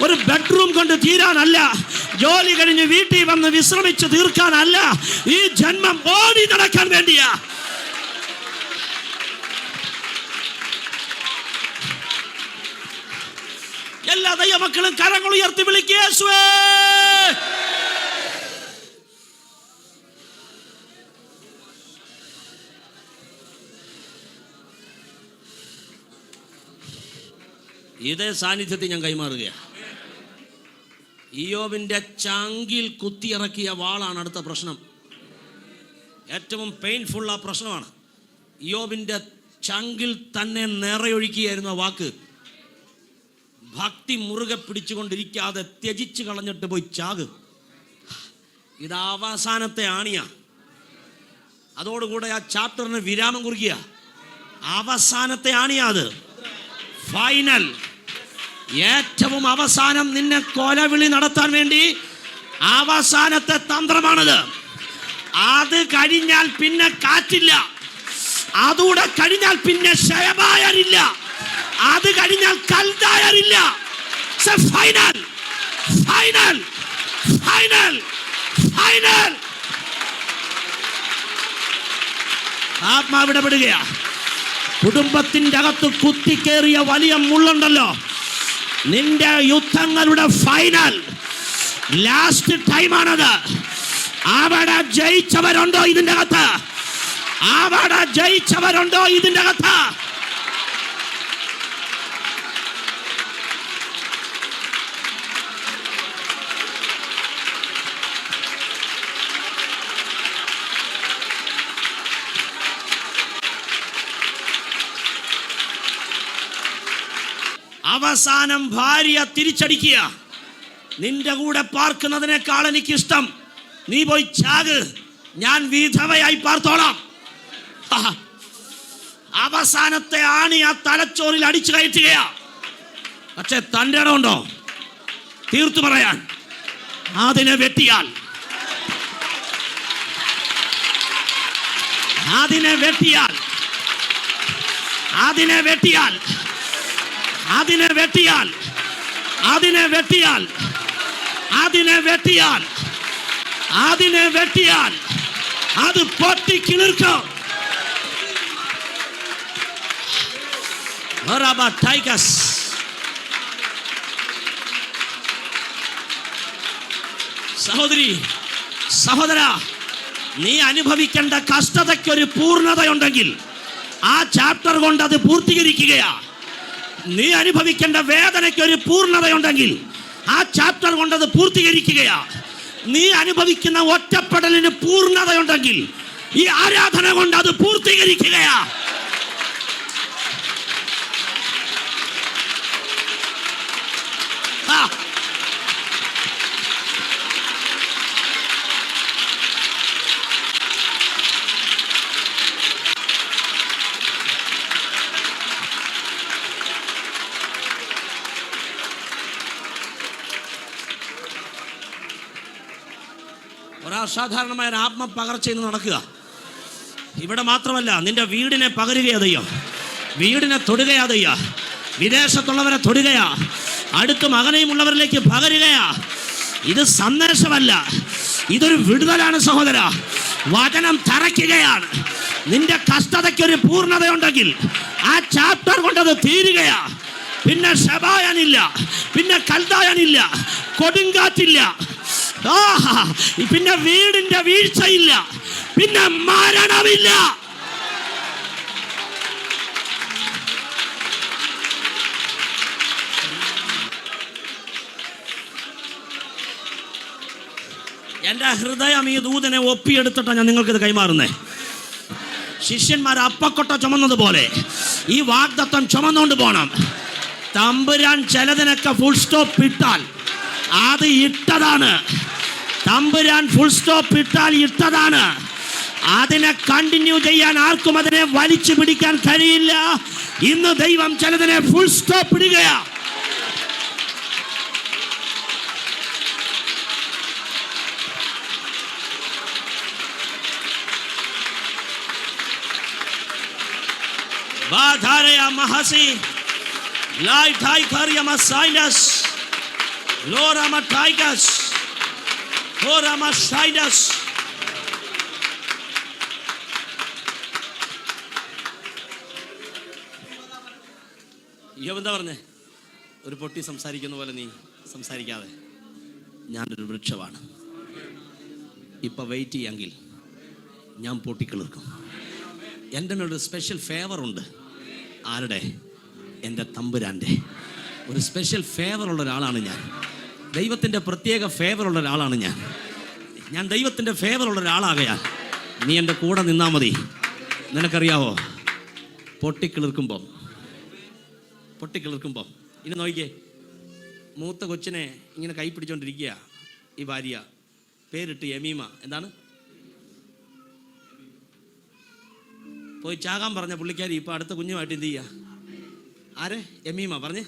ഒരു ബെഡ്റൂം കൊണ്ട് തീരാനല്ല, ജോലി കഴിഞ്ഞ് വീട്ടിൽ വന്ന് വിശ്രമിച്ച് തീർക്കാനല്ല. ഈ ജന്മം ഓടി നടക്കാൻ വേണ്ടിയാ. എല്ലാ ദൈവമക്കളും കരങ്ങൾ ഉയർത്തി വിളിക്കുക, യേശുവേ. ഇതേ സാന്നിധ്യത്തെ ഞാൻ കൈമാറുകയാണ്. ഇയ്യോബിന്റെ ചങ്കിൽ കുത്തിയിറക്കിയ വാളാണ് അടുത്ത പ്രശ്നം. ഏറ്റവും പെയിൻഫുൾ ആ പ്രശ്നമാണ്. ഇയ്യോബിന്റെ ചങ്കിൽ തന്നെ നിറയൊഴിക്കുകയായിരുന്നു ആ വാക്ക്. ഭക്തി മുറുകെ പിടിച്ചുകൊണ്ടിരിക്കാതെ ത്യജിച്ച് കളഞ്ഞിട്ട് പോയി ചാക്. ഇത് അവസാനത്തെ ആണിയാ. അതോടുകൂടെ ആ ചാപ്റ്ററിന് വിരാമം കുറിക്കുക. അവസാനത്തെ ആണിയാ അത്. ഫൈനൽ, ഏറ്റവും അവസാനം നിന്നെ കൊലവിളി നടത്താൻ വേണ്ടി അവസാനത്തെ തന്ത്രമാണത്. അത് കഴിഞ്ഞാൽ പിന്നെ കാറ്റില്ല. അതുകൂടെ കഴിഞ്ഞാൽ പിന്നെ ശയബായരില്ല. അത് കഴിഞ്ഞാൽ കൽദായരില്ല. Final, final, final, final. ആത്മാവിടപെടുകയാ. കുടുംബത്തിന്റെ അകത്ത് കുത്തിക്കേറിയ വലിയ മുള്ളുണ്ടല്ലോ, നിന്റെ യുദ്ധങ്ങളുടെ ഫൈനൽ ലാസ്റ്റ് ടൈമാണത്. അവിടെ ജയിച്ചവരുണ്ടോ ഇതിന്റെ അകത്ത്? അവിടെ ജയിച്ചവരുണ്ടോ ഇതിന്റെ അകത്ത്? അവസാനം ഭാര്യ തിരിച്ചടിക്കുക. നിന്റെ കൂടെ പാർക്കുന്നതിനേക്കാൾ എനിക്കിഷ്ടം നീ പോയി ചാക്, ഞാൻ വിധവയായി പാർത്തോളാം. അവസാനത്തെ ആണി ആ തലച്ചോറിൽ അടിച്ചു കയറ്റുകയാ. പക്ഷെ തൻ്റെ ഇടമുണ്ടോ തീർത്തു പറയാൻ? അതിനെ വെട്ടിയാൽ, അതിനെ വെട്ടിയാൽ, അതിനെ വെട്ടിയാൽ, അതിനെ വെട്ടിയാൽ, അതിനെ വെട്ടിയാൽ, അതിനെ വെട്ടിയാൽ, അതിനെ വെട്ടിയാൽ അത് പൊട്ടിക്കിളിർക്കും. സഹോദരി, സഹോദര, നീ അനുഭവിക്കേണ്ട കഷ്ടതയ്ക്കൊരു പൂർണ്ണതയുണ്ടെങ്കിൽ ആ ചാപ്റ്റർ കൊണ്ട് അത് പൂർത്തീകരിക്കുകയാ. നീ അനുഭവിക്കേണ്ട വേദനയ്ക്കൊരു പൂർണ്ണതയുണ്ടെങ്കിൽ ആ ചാപ്റ്റർ കൊണ്ട് അത് പൂർത്തീകരിക്കുകയാ. നീ അനുഭവിക്കുന്ന ഒറ്റപ്പെടലിന് പൂർണ്ണതയുണ്ടെങ്കിൽ ഈ ആരാധന കൊണ്ട് അത് പൂർത്തീകരിക്കുകയാ. ഒരസാധാരണമായ ആത്മ പകർച്ചയിൽ നടക്കുക. ഇവിടെ മാത്രമല്ല, നിന്റെ വീടിനെ പകരുകയാതയ്യ, വീടിനെ തൊടുകയാതയ്യ, വിദേശത്തുള്ളവരെ തൊടുകയാ, അടുത്ത മകനെയും ഉള്ളവരിലേക്ക് പകരുകയാ. ഇത് സന്ദേശമല്ല, ഇതൊരു വിടുതലാണ് സഹോദര. വചനം തറയ്ക്കുകയാണ്. നിന്റെ കഷ്ടതയ്ക്കൊരു പൂർണ്ണതയുണ്ടെങ്കിൽ ആ ചാപ്റ്റർ കൊണ്ടത് തീരുകയാ. പിന്നെ ശബായനില്ല, പിന്നെ കൽദായനില്ല, കൊടുങ്കാറ്റില്ല, പിന്നെ വീടിന്റെ വീഴ്ചയില്ല, പിന്നെ മരണമില്ല. എന്റെ ഹൃദയം ഈ ദൂതനെ ഒപ്പിയെടുത്തിട്ടാണ് ഞാൻ നിങ്ങൾക്കിത് കൈമാറുന്നേ. ശിഷ്യന്മാർ അപ്പക്കൊട്ട ചുമന്നതുപോലെ ഈ വാഗ്ദത്തം ചുമന്നുകൊണ്ട് പോണം. തമ്പുരാൻ ചിലതിനൊക്കെ ഫുൾ സ്റ്റോപ്പ് ഇട്ടാൽ അത് ഇട്ടതാണ്. തമ്പുരാൻ ഫുൾ സ്റ്റോപ്പ് ഇട്ടാൽ ഇട്ടതാണ്. അതിനെ കണ്ടിന്യൂ ചെയ്യാൻ ആർക്കും അതിനെ വലിച്ചു പിടിക്കാൻ കഴിയില്ല. ഇന്ന് ദൈവം ചിലതിനെ ഫുൾ സ്റ്റോപ്പ് ഇടുകയാ. Badharaya Mahasi, Lai Taikaria Masaidas, Lora Mataikas, Lora Masaidas. എന്താ പറഞ്ഞേ? ഒരു പൊട്ടി സംസാരിക്കുന്ന പോലെ നീ സംസാരിക്കാതെ, ഞാനൊരു വൃക്ഷമാണ്. ഇപ്പൊ വെയിറ്റ് ചെയ്യാമെങ്കിൽ ഞാൻ പൊട്ടിക്കിളിർക്കും. എൻ്റെ മേലൊരു സ്പെഷ്യൽ ഫേവർ ഉണ്ട്. ആരുടെ? എൻ്റെ തമ്പുരാൻ്റെ ഒരു സ്പെഷ്യൽ ഫേവർ ഉള്ള ഒരാളാണ് ഞാൻ. ദൈവത്തിൻ്റെ പ്രത്യേക ഫേവറുള്ള ഒരാളാണ് ഞാൻ ദൈവത്തിൻ്റെ ഫേവറുള്ള ഒരാളാകയാൽ നീ എൻ്റെ കൂടെ നിന്നാൽ മതി. നിനക്കറിയാവോ, പൊട്ടിക്കിളിർക്കുമ്പം ഇനി നോക്കിക്കേ, മൂത്ത കൊച്ചിനെ ഇങ്ങനെ കൈ പിടിച്ചോണ്ടിരിക്കുക ഈ ഭാര്യ, പേരിട്ട് യമീമ. എന്താണ്? പോയി ചാകാൻ പറഞ്ഞ പുള്ളിക്കാരി ഇപ്പം അടുത്ത കുഞ്ഞുമായിട്ട് എന്ത് ചെയ്യുക? ആരെ? യമീമ പറഞ്ഞേ.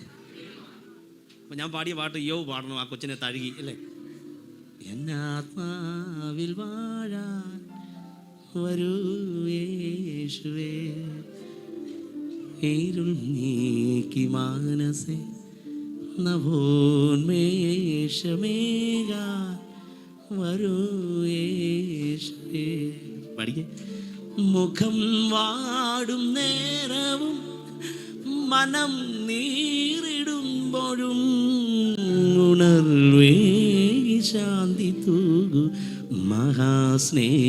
അപ്പം ഞാൻ പാടിയ പാട്ട് യോവ് പാടണം, ആ കൊച്ചിനെ തഴുകി അല്ലേ? എന്നാത്മാവിൽ വാഴാൻ വരൂ യേശുവേ, ഇരുൾ നീക്കി മാനസേ നവോന്മേഷമേകാൻ വരൂ യേശുവേ. പഠിക്കേ. മുഖം വാടും നേരവും മനം നീറിടുമ്പോഴും ഉണർവേ ശാന്തി തൂകു മഹാസ്നേഹമേ.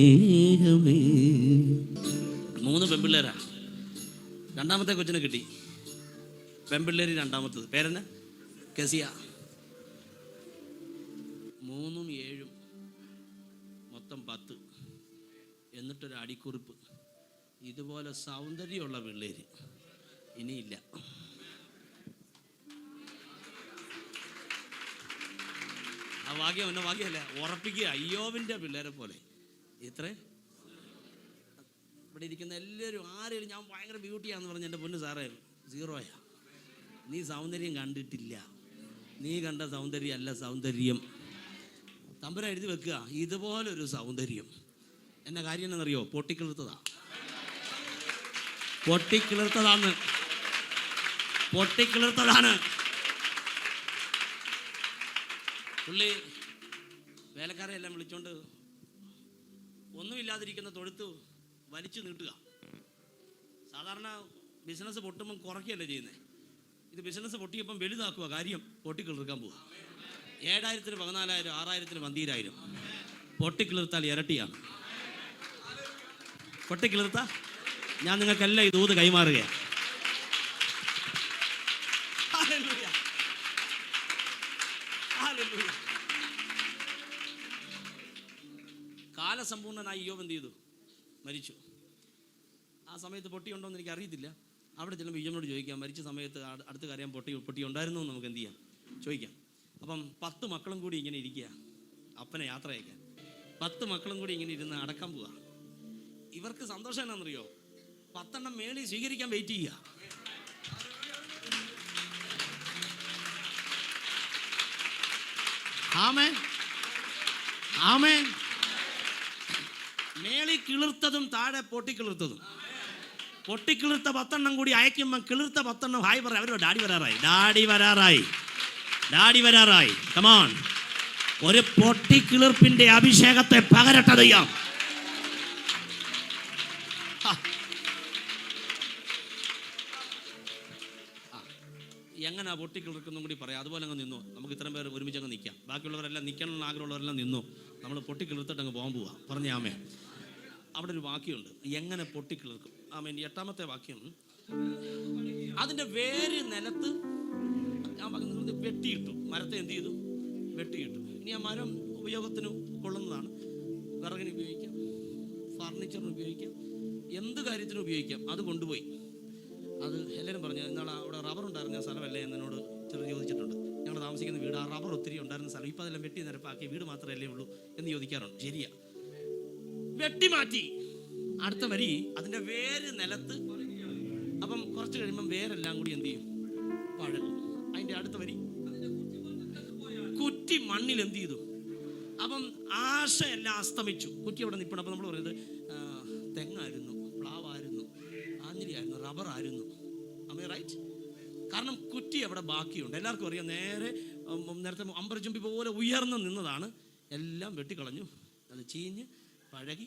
3 പെൺപിള്ളേരാ. രണ്ടാമത്തെ കൊച്ചിനെ കിട്ടി, പെൺപിള്ളേര് രണ്ടാമത്തത്. പേരെന്നാ? കെസിയ. 3ഉം 7ഉം മൊത്തം 10. എന്നിട്ടൊരു അടിക്കുറിപ്പ്, ഇതുപോലെ സൗന്ദര്യമുള്ള പിള്ളേര് ഇനിയില്ല. ആ ഭാഗ്യം എന്നെ ഭാഗ്യമല്ല, ഉറപ്പിക്കുക. അയ്യോവിൻ്റെ പിള്ളേരെ പോലെ ഇത്രേ. ഇവിടെ ഇരിക്കുന്ന എല്ലാവരും ആരെങ്കിലും ഞാൻ ഭയങ്കര ബ്യൂട്ടിയാന്ന് പറഞ്ഞ് എൻ്റെ പൊന്ന് സാറേ 0യാ. നീ സൗന്ദര്യം കണ്ടിട്ടില്ല. നീ കണ്ട സൗന്ദര്യം അല്ല സൗന്ദര്യം. തമ്പുരാൻ എഴുതി വെക്കുക, ഇതുപോലൊരു സൗന്ദര്യം. എന്നെ കാര്യം എന്നറിയോ? പൊട്ടിക്കിളിർത്തതാണ്. പുള്ളി വേലക്കാരെ എല്ലാം വിളിച്ചോണ്ട് ഒന്നുമില്ലാതിരിക്കുന്ന തൊഴുത്ത് വലിച്ചു നീട്ടുക. സാധാരണ ബിസിനസ് പൊട്ടുമ്പം കുറയ്ക്കുകയല്ലേ ചെയ്യുന്നത്. ഇത് ബിസിനസ് പൊട്ടിയപ്പം വലുതാക്കുക. കാര്യം പൊട്ടിക്കിളിർക്കാൻ പോവുക. 7000-ന് 14,000, 6,000-ന് 12,000. പൊട്ടിക്കിളിർത്താൽ ഇരട്ടിയാണ്. പൊട്ടിക്കിളിർത്ത ഞാൻ നിങ്ങൾക്കെല്ലാം ഈ ദൂത് കൈമാറുകയാണ്. കാലസമ്പൂർണനായി യോബ് എന്ത് ചെയ്തു? മരിച്ചു. ആ സമയത്ത് പൊട്ടിയുണ്ടോ എന്ന് എനിക്ക് അറിയത്തില്ല. അവിടെ ചെല്ലുമ്പോൾ യോബിനോട് ചോദിക്കാം, മരിച്ച സമയത്ത് അടുത്ത് കരയാൻ പൊട്ടി ഉണ്ടായിരുന്നോ എന്ന് നമുക്ക് എന്ത് ചെയ്യാം? ചോദിക്കാം. അപ്പം 10 മക്കളും കൂടി ഇങ്ങനെ ഇരിക്കുക, അപ്പനെ യാത്ര അയക്കാൻ. 10 മക്കളും കൂടി ഇങ്ങനെ ഇരുന്ന് അടക്കാൻ പോവുക. ഇവർക്ക് സന്തോഷം എന്നാണെന്നറിയോ? 10 എണ്ണം മേളിൽ സ്വീകരിക്കാൻ വെയിറ്റ് ചെയ്യുക. ആമേൻ, ആമേൻ. മേളി കിളിർത്തതും താഴെ പൊട്ടിക്കിളിർത്തതും. പൊട്ടിക്കിളിർത്ത 10 എണ്ണം കൂടി അയക്കുമ്പോൾ കിളിർത്ത 10 എണ്ണം ഹായ് പറയാം. അവരോ ഡാഡി വരാറായി. കമോൺ, ഒരു പൊട്ടിക്കിളിർപ്പിന്റെ അഭിഷേകത്തെ പകരട്ടെ ദൈവം. എങ്ങനെ പൊട്ടിക്കിളിർക്കും കൂടി പറയാം. അതുപോലെ അങ്ങ് നിന്നോ. നമുക്ക് ഇത്രയും പേർ ഒരുമിച്ച് അങ്ങ് നിൽക്കാം. ബാക്കിയുള്ളവരെല്ലാം നിൽക്കണം എന്ന് ആഗ്രഹമുള്ളവരെല്ലാം നിന്നോ. നമ്മൾ പൊട്ടിക്കിളിർത്തിട്ട് അങ്ങ് പോകാൻ പോവാം. പറഞ്ഞ ആമേ. അവിടെ ഒരു വാക്യമുണ്ട്, എങ്ങനെ പൊട്ടിക്കിളിർക്കും. ആമേൻ. 8ാമത്തെ വാക്യം, അതിൻ്റെ വേര് നിലത്ത് വെട്ടിയിട്ടു. മരത്തെ എന്ത് ചെയ്തു? വെട്ടിയിട്ടു. ഇനി ആ മരം ഉപയോഗത്തിന് കൊള്ളുന്നതാണ്. വിറകിന് ഉപയോഗിക്കാം, ഫർണിച്ചറിന് ഉപയോഗിക്കാം, എന്ത് കാര്യത്തിനും ഉപയോഗിക്കാം. അത് കൊണ്ടുപോയി. അത് എല്ലാവരും പറഞ്ഞു, ഇന്നാളെ അവിടെ റബ്ബർ ഉണ്ടായിരുന്ന സ്ഥലമല്ലേ എന്നോട് ചെറിയ ചോദിച്ചിട്ടുണ്ട്. ഞങ്ങൾ താമസിക്കുന്ന വീട് ആ റബ്ബർ ഒത്തിരി ഉണ്ടായിരുന്ന സ്ഥലം. ഇപ്പം അതെല്ലാം വെട്ടി നിരപ്പാക്കി വീട് മാത്രമല്ലേ ഉള്ളൂ എന്ന് ചോദിക്കാറുണ്ട്. ശരിയാ, വെട്ടി മാറ്റി. അടുത്ത വരി, അതിൻ്റെ വേര് നിലത്ത്. അപ്പം കുറച്ച് കഴിയുമ്പം വേരെല്ലാം കൂടി എന്ത് ചെയ്യും? പഴകും. അതിൻ്റെ അടുത്ത വരി, കുറ്റി മണ്ണിൽ എന്ത് ചെയ്തു? അപ്പം ആശയെല്ലാം അസ്തമിച്ചു. കുറ്റി അവിടെ നിൽക്കണം. അപ്പം നമ്മൾ പറയുന്നത് തെങ്ങായിരുന്നു, പ്ലാവായിരുന്നു, ആഞ്ഞിലിയായിരുന്നു, റബ്ബറായിരുന്നു. അമ്മേ റൈറ്റ്? കാരണം കുറ്റി അവിടെ ബാക്കിയുണ്ട്. എല്ലാവർക്കും അറിയാം. നേരത്തെ അമ്പരചുംബി പോലെ ഉയർന്നു നിന്നതാണ്. എല്ലാം വെട്ടിക്കളഞ്ഞു. അത് ചീഞ്ഞ് പഴകി,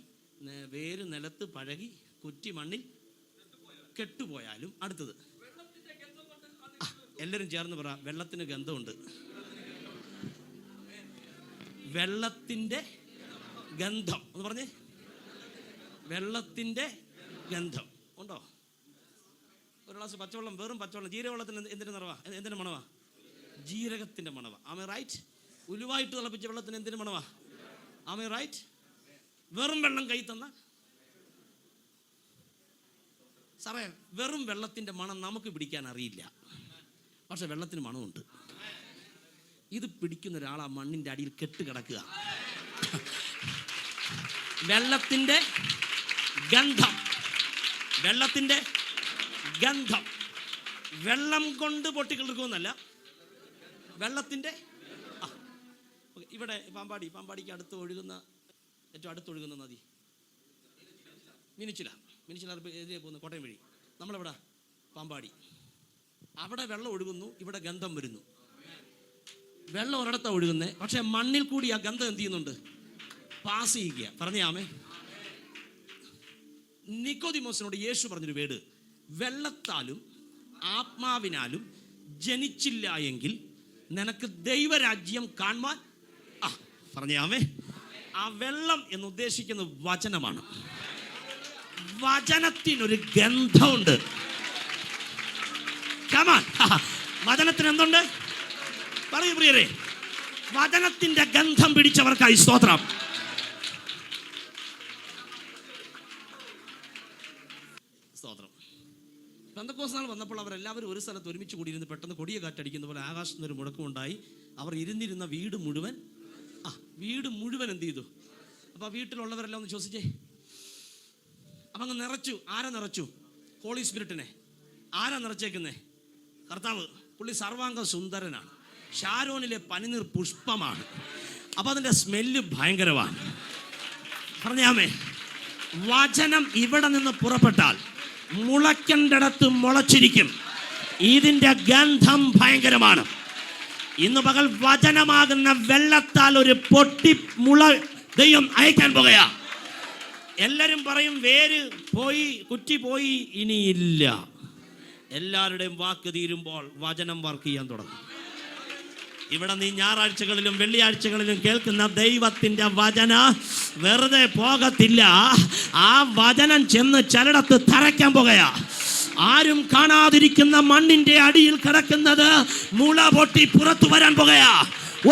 വേര് നിലത്ത് പഴകി, കുറ്റി മണ്ണിൽ കെട്ടുപോയാലും. അടുത്തത് എല്ലാവരും ചേർന്ന് പറ, വെള്ളത്തിന് ഗന്ധമുണ്ട്. വെള്ളത്തിൻ്റെ ഗന്ധം എന്ന് പറഞ്ഞേ. വെള്ളത്തിൻ്റെ ഗന്ധം ഉണ്ടോ? ഒരു ഗ്ലാസ് പച്ചവെള്ളം, വെറും പച്ചവെള്ളം, ജീരകവെള്ളത്തിന് എന്തിൻ്റെ നിറവാ? എന്തിൻ്റെ മണവാ? ജീരകത്തിൻ്റെ മണവാ. ആമേ റൈറ്റ്? ഉലുവായിട്ട് തിളപ്പിച്ച വെള്ളത്തിന് എന്തിനു മണവാ? Am I right? വെറും വെള്ളം കൈ തന്ന സാറേ, വെറും വെള്ളത്തിൻ്റെ മണം നമുക്ക് പിടിക്കാൻ അറിയില്ല, പക്ഷെ വെള്ളത്തിന് മണമുണ്ട്. ഇത് പിടിക്കുന്ന ഒരാൾ ആ മണ്ണിൻ്റെ അടിയിൽ കെട്ട് കിടക്കുക. വെള്ളത്തിൻ്റെ ഗന്ധം, വെള്ളത്തിൻ്റെ ഗന്ധം. വെള്ളം കൊണ്ട് പൊട്ടിക്കിളിർക്കുമെന്നല്ല, വെള്ളത്തിൻ്റെ. ഇവിടെ പാമ്പാടിക്ക് അടുത്ത് ഒഴുകുന്ന, ഏറ്റവും അടുത്തൊഴുകുന്ന നദി മീനച്ചിലാർ എതിരെ പോകുന്ന കോട്ടയം വഴി. നമ്മളെവിടെ? പാമ്പാടി. അവിടെ വെള്ളം ഒഴുകുന്നു, ഇവിടെ ഗന്ധം വരുന്നു. വെള്ളം ഒരിടത്താണ് ഒഴുകുന്നത്, പക്ഷെ മണ്ണിൽ കൂടി ആ ഗന്ധം എന്ത് ചെയ്യുന്നുണ്ട്? പാസ് ചെയ്യുക. പറഞ്ഞാമേ. നിക്കോദിമോസിനോട് യേശു പറഞ്ഞൊരു വേട്, വെള്ളത്താലും ആത്മാവിനാലും ജനിച്ചില്ല എങ്കിൽ നിനക്ക് ദൈവരാജ്യം കാണുവാൻ. പറഞ്ഞാമേ. ആ വെള്ളം എന്ന് ഉദ്ദേശിക്കുന്നത് വചനമാണ്. വചനത്തിനൊരു ഗന്ധമുണ്ട്. വചനത്തിന് എന്തുണ്ട്? പറയൂ പ്രിയരെ. വചനത്തിന്റെ ഗന്ധം പിടിച്ചവർക്കായി സ്തോത്രം. സ്തോത്രം. പെന്തക്കോസ്ത് നാൾ വന്നപ്പോൾ അവരെല്ലാവരും ഒരു സ്ഥലത്ത് ഒരുമിച്ച് കൂടിയിരുന്ന് പെട്ടെന്ന് കൊടിയ കാറ്റടിക്കുന്ന പോലെ ആകാശത്ത് നിന്നൊരു മുടക്കമുണ്ടായി. അവർ ഇരുന്നിരുന്ന വീട് മുഴുവൻ എന്ത് ചെയ്തു? അപ്പോൾ വീട്ടിലുള്ളവരെല്ലാം ഒന്ന് ശ്വസിച്ചേ. അപ്പം അങ്ങ് നിറച്ചു. ആരാ നിറച്ചു? ഹോളി സ്പിരിറ്റിനെ. ആരാ നിറച്ചേക്കുന്നേ? കർത്താവ്. പുള്ളി സർവാംഗ സുന്ദരനാണ്, ഷാരോനിലെ പനിനീർ പുഷ്പമാണ്. അപ്പം അതിൻ്റെ സ്മെല്ല് ഭയങ്കരമാണ്. പറഞ്ഞാമേ. വചനം ഇവിടെ നിന്ന് പുറപ്പെട്ടാൽ മുളയ്ക്കേണ്ടിടത്ത് മുളച്ചിരിക്കും. ഇതിൻ്റെ ഗന്ധം ഭയങ്കരമാണ്. ഇന്ന് പകൽ വചനമാകുന്ന വെള്ളത്താൽ ഒരു പൊട്ടി മുള ദൈവം അയക്കാൻ പോകുകയാ. എല്ലാവരും പറയും വേര് പോയി, കുറ്റി പോയി, ഇനിയില്ല. എല്ലാവരുടെയും വാക്ക് തീരുമ്പോൾ വചനം വർക്ക് ചെയ്യാൻ തുടങ്ങും. ഇവിടെ നീ ഞായറാഴ്ചകളിലും വെള്ളിയാഴ്ചകളിലും കേൾക്കുന്ന ദൈവത്തിൻ്റെ വചന വെറുതെ പോകത്തില്ല. ആ വചനം ചെന്ന് ചിലടത്ത് തറയ്ക്കാൻ പോകുകയാ. ആരും കാണാതിരിക്കുന്ന മണ്ണിന്റെ അടിയിൽ കിടക്കുന്നത് മുള പൊട്ടി പുറത്തു വരാൻ പോകുകയാ.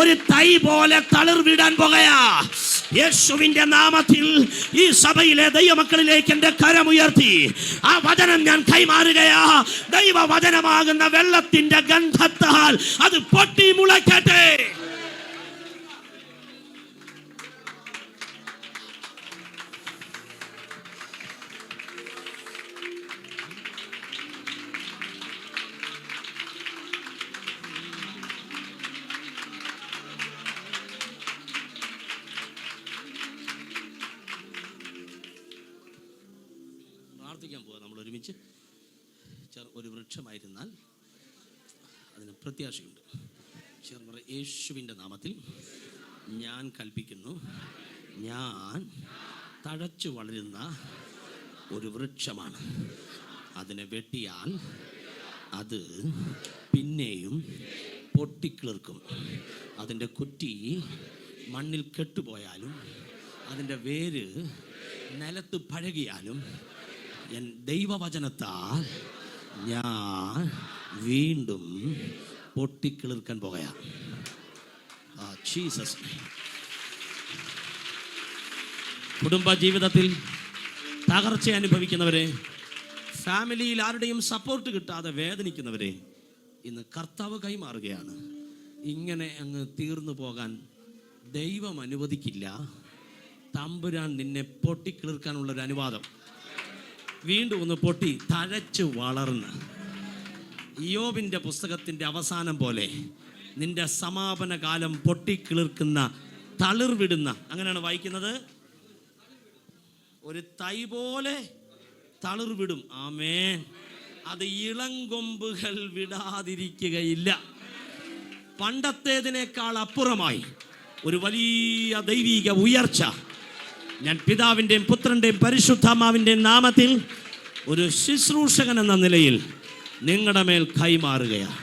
ഒരു തൈ പോലെ തളിർ വിടാൻ പോകുകയാ. യേശുവിന്റെ നാമത്തിൽ ഈ സഭയിലെ ദൈവമക്കളിലേക്ക് എന്റെ കരമുയർത്തി ആ വചനം ഞാൻ കൈമാറുകയാ. ദൈവ വചനമാകുന്ന വെള്ളത്തിന്റെ ഗന്ധത്താൽ അത് പൊട്ടി മുളയ്ക്കട്ടെ. നമ്മൾ ഒരുമിച്ച് ഒരു വൃക്ഷമായിരുന്നാൽ അതിന് പ്രത്യാശയുണ്ട്. ചേർന്ന് യേശുവിൻ്റെ നാമത്തിൽ ഞാൻ കൽപ്പിക്കുന്നു, ഞാൻ തഴച്ചു വളരുന്ന ഒരു വൃക്ഷമാണ്. അതിനെ വെട്ടിയാൽ അത് പിന്നെയും പൊട്ടിക്കിളിർക്കും. അതിൻ്റെ കുറ്റി മണ്ണിൽ കെട്ടുപോയാലും അതിൻ്റെ വേര് നിലത്ത് പഴകിയാലും എൻ ദൈവവചനത്താൽ ഞാൻ വീണ്ടും പൊട്ടിക്കിളിർക്കാൻ പോകുകയാ. ജീസസ്. കുടുംബ ജീവിതത്തിൽ തകർച്ച അനുഭവിക്കുന്നവരെ, ഫാമിലിയിൽ ആരുടെയും സപ്പോർട്ട് കിട്ടാതെ വേദനിക്കുന്നവരെ ഇന്ന് കർത്താവ് കൈമാറുകയാണ്. ഇങ്ങനെ അങ്ങ് തീർന്നു പോകാൻ ദൈവം അനുവദിക്കില്ല. തമ്പുരാൻ നിന്നെ പൊട്ടിക്കിളിർക്കാനുള്ളൊരു അനുവാദം. വീണ്ടും ഒന്ന് പൊട്ടി തഴച്ചു വളർന്ന് ഇയ്യോബിൻ്റെ പുസ്തകത്തിൻ്റെ അവസാനം പോലെ നിന്റെ സമാപന കാലം പൊട്ടിക്കിളിർക്കുന്ന, തളിർവിടുന്ന, അങ്ങനെയാണ് വായിക്കുന്നത്, ഒരു തൈ പോലെ തളിർവിടും. ആമേൻ. അത് ഇളങ്കൊമ്പുകൾ വിടാതിരിക്കുകയില്ല. പണ്ടത്തേതിനേക്കാൾ അപ്പുറമായി ഒരു വലിയ ദൈവിക ഉയർച്ച ഞാൻ പിതാവിൻ്റെയും പുത്രൻ്റെയും പരിശുദ്ധാത്മാവിൻ്റെയും നാമത്തിൽ ഒരു ശുശ്രൂഷകൻ എന്ന നിലയിൽ നിങ്ങളുടെ മേൽ കൈമാറുകയാണ്.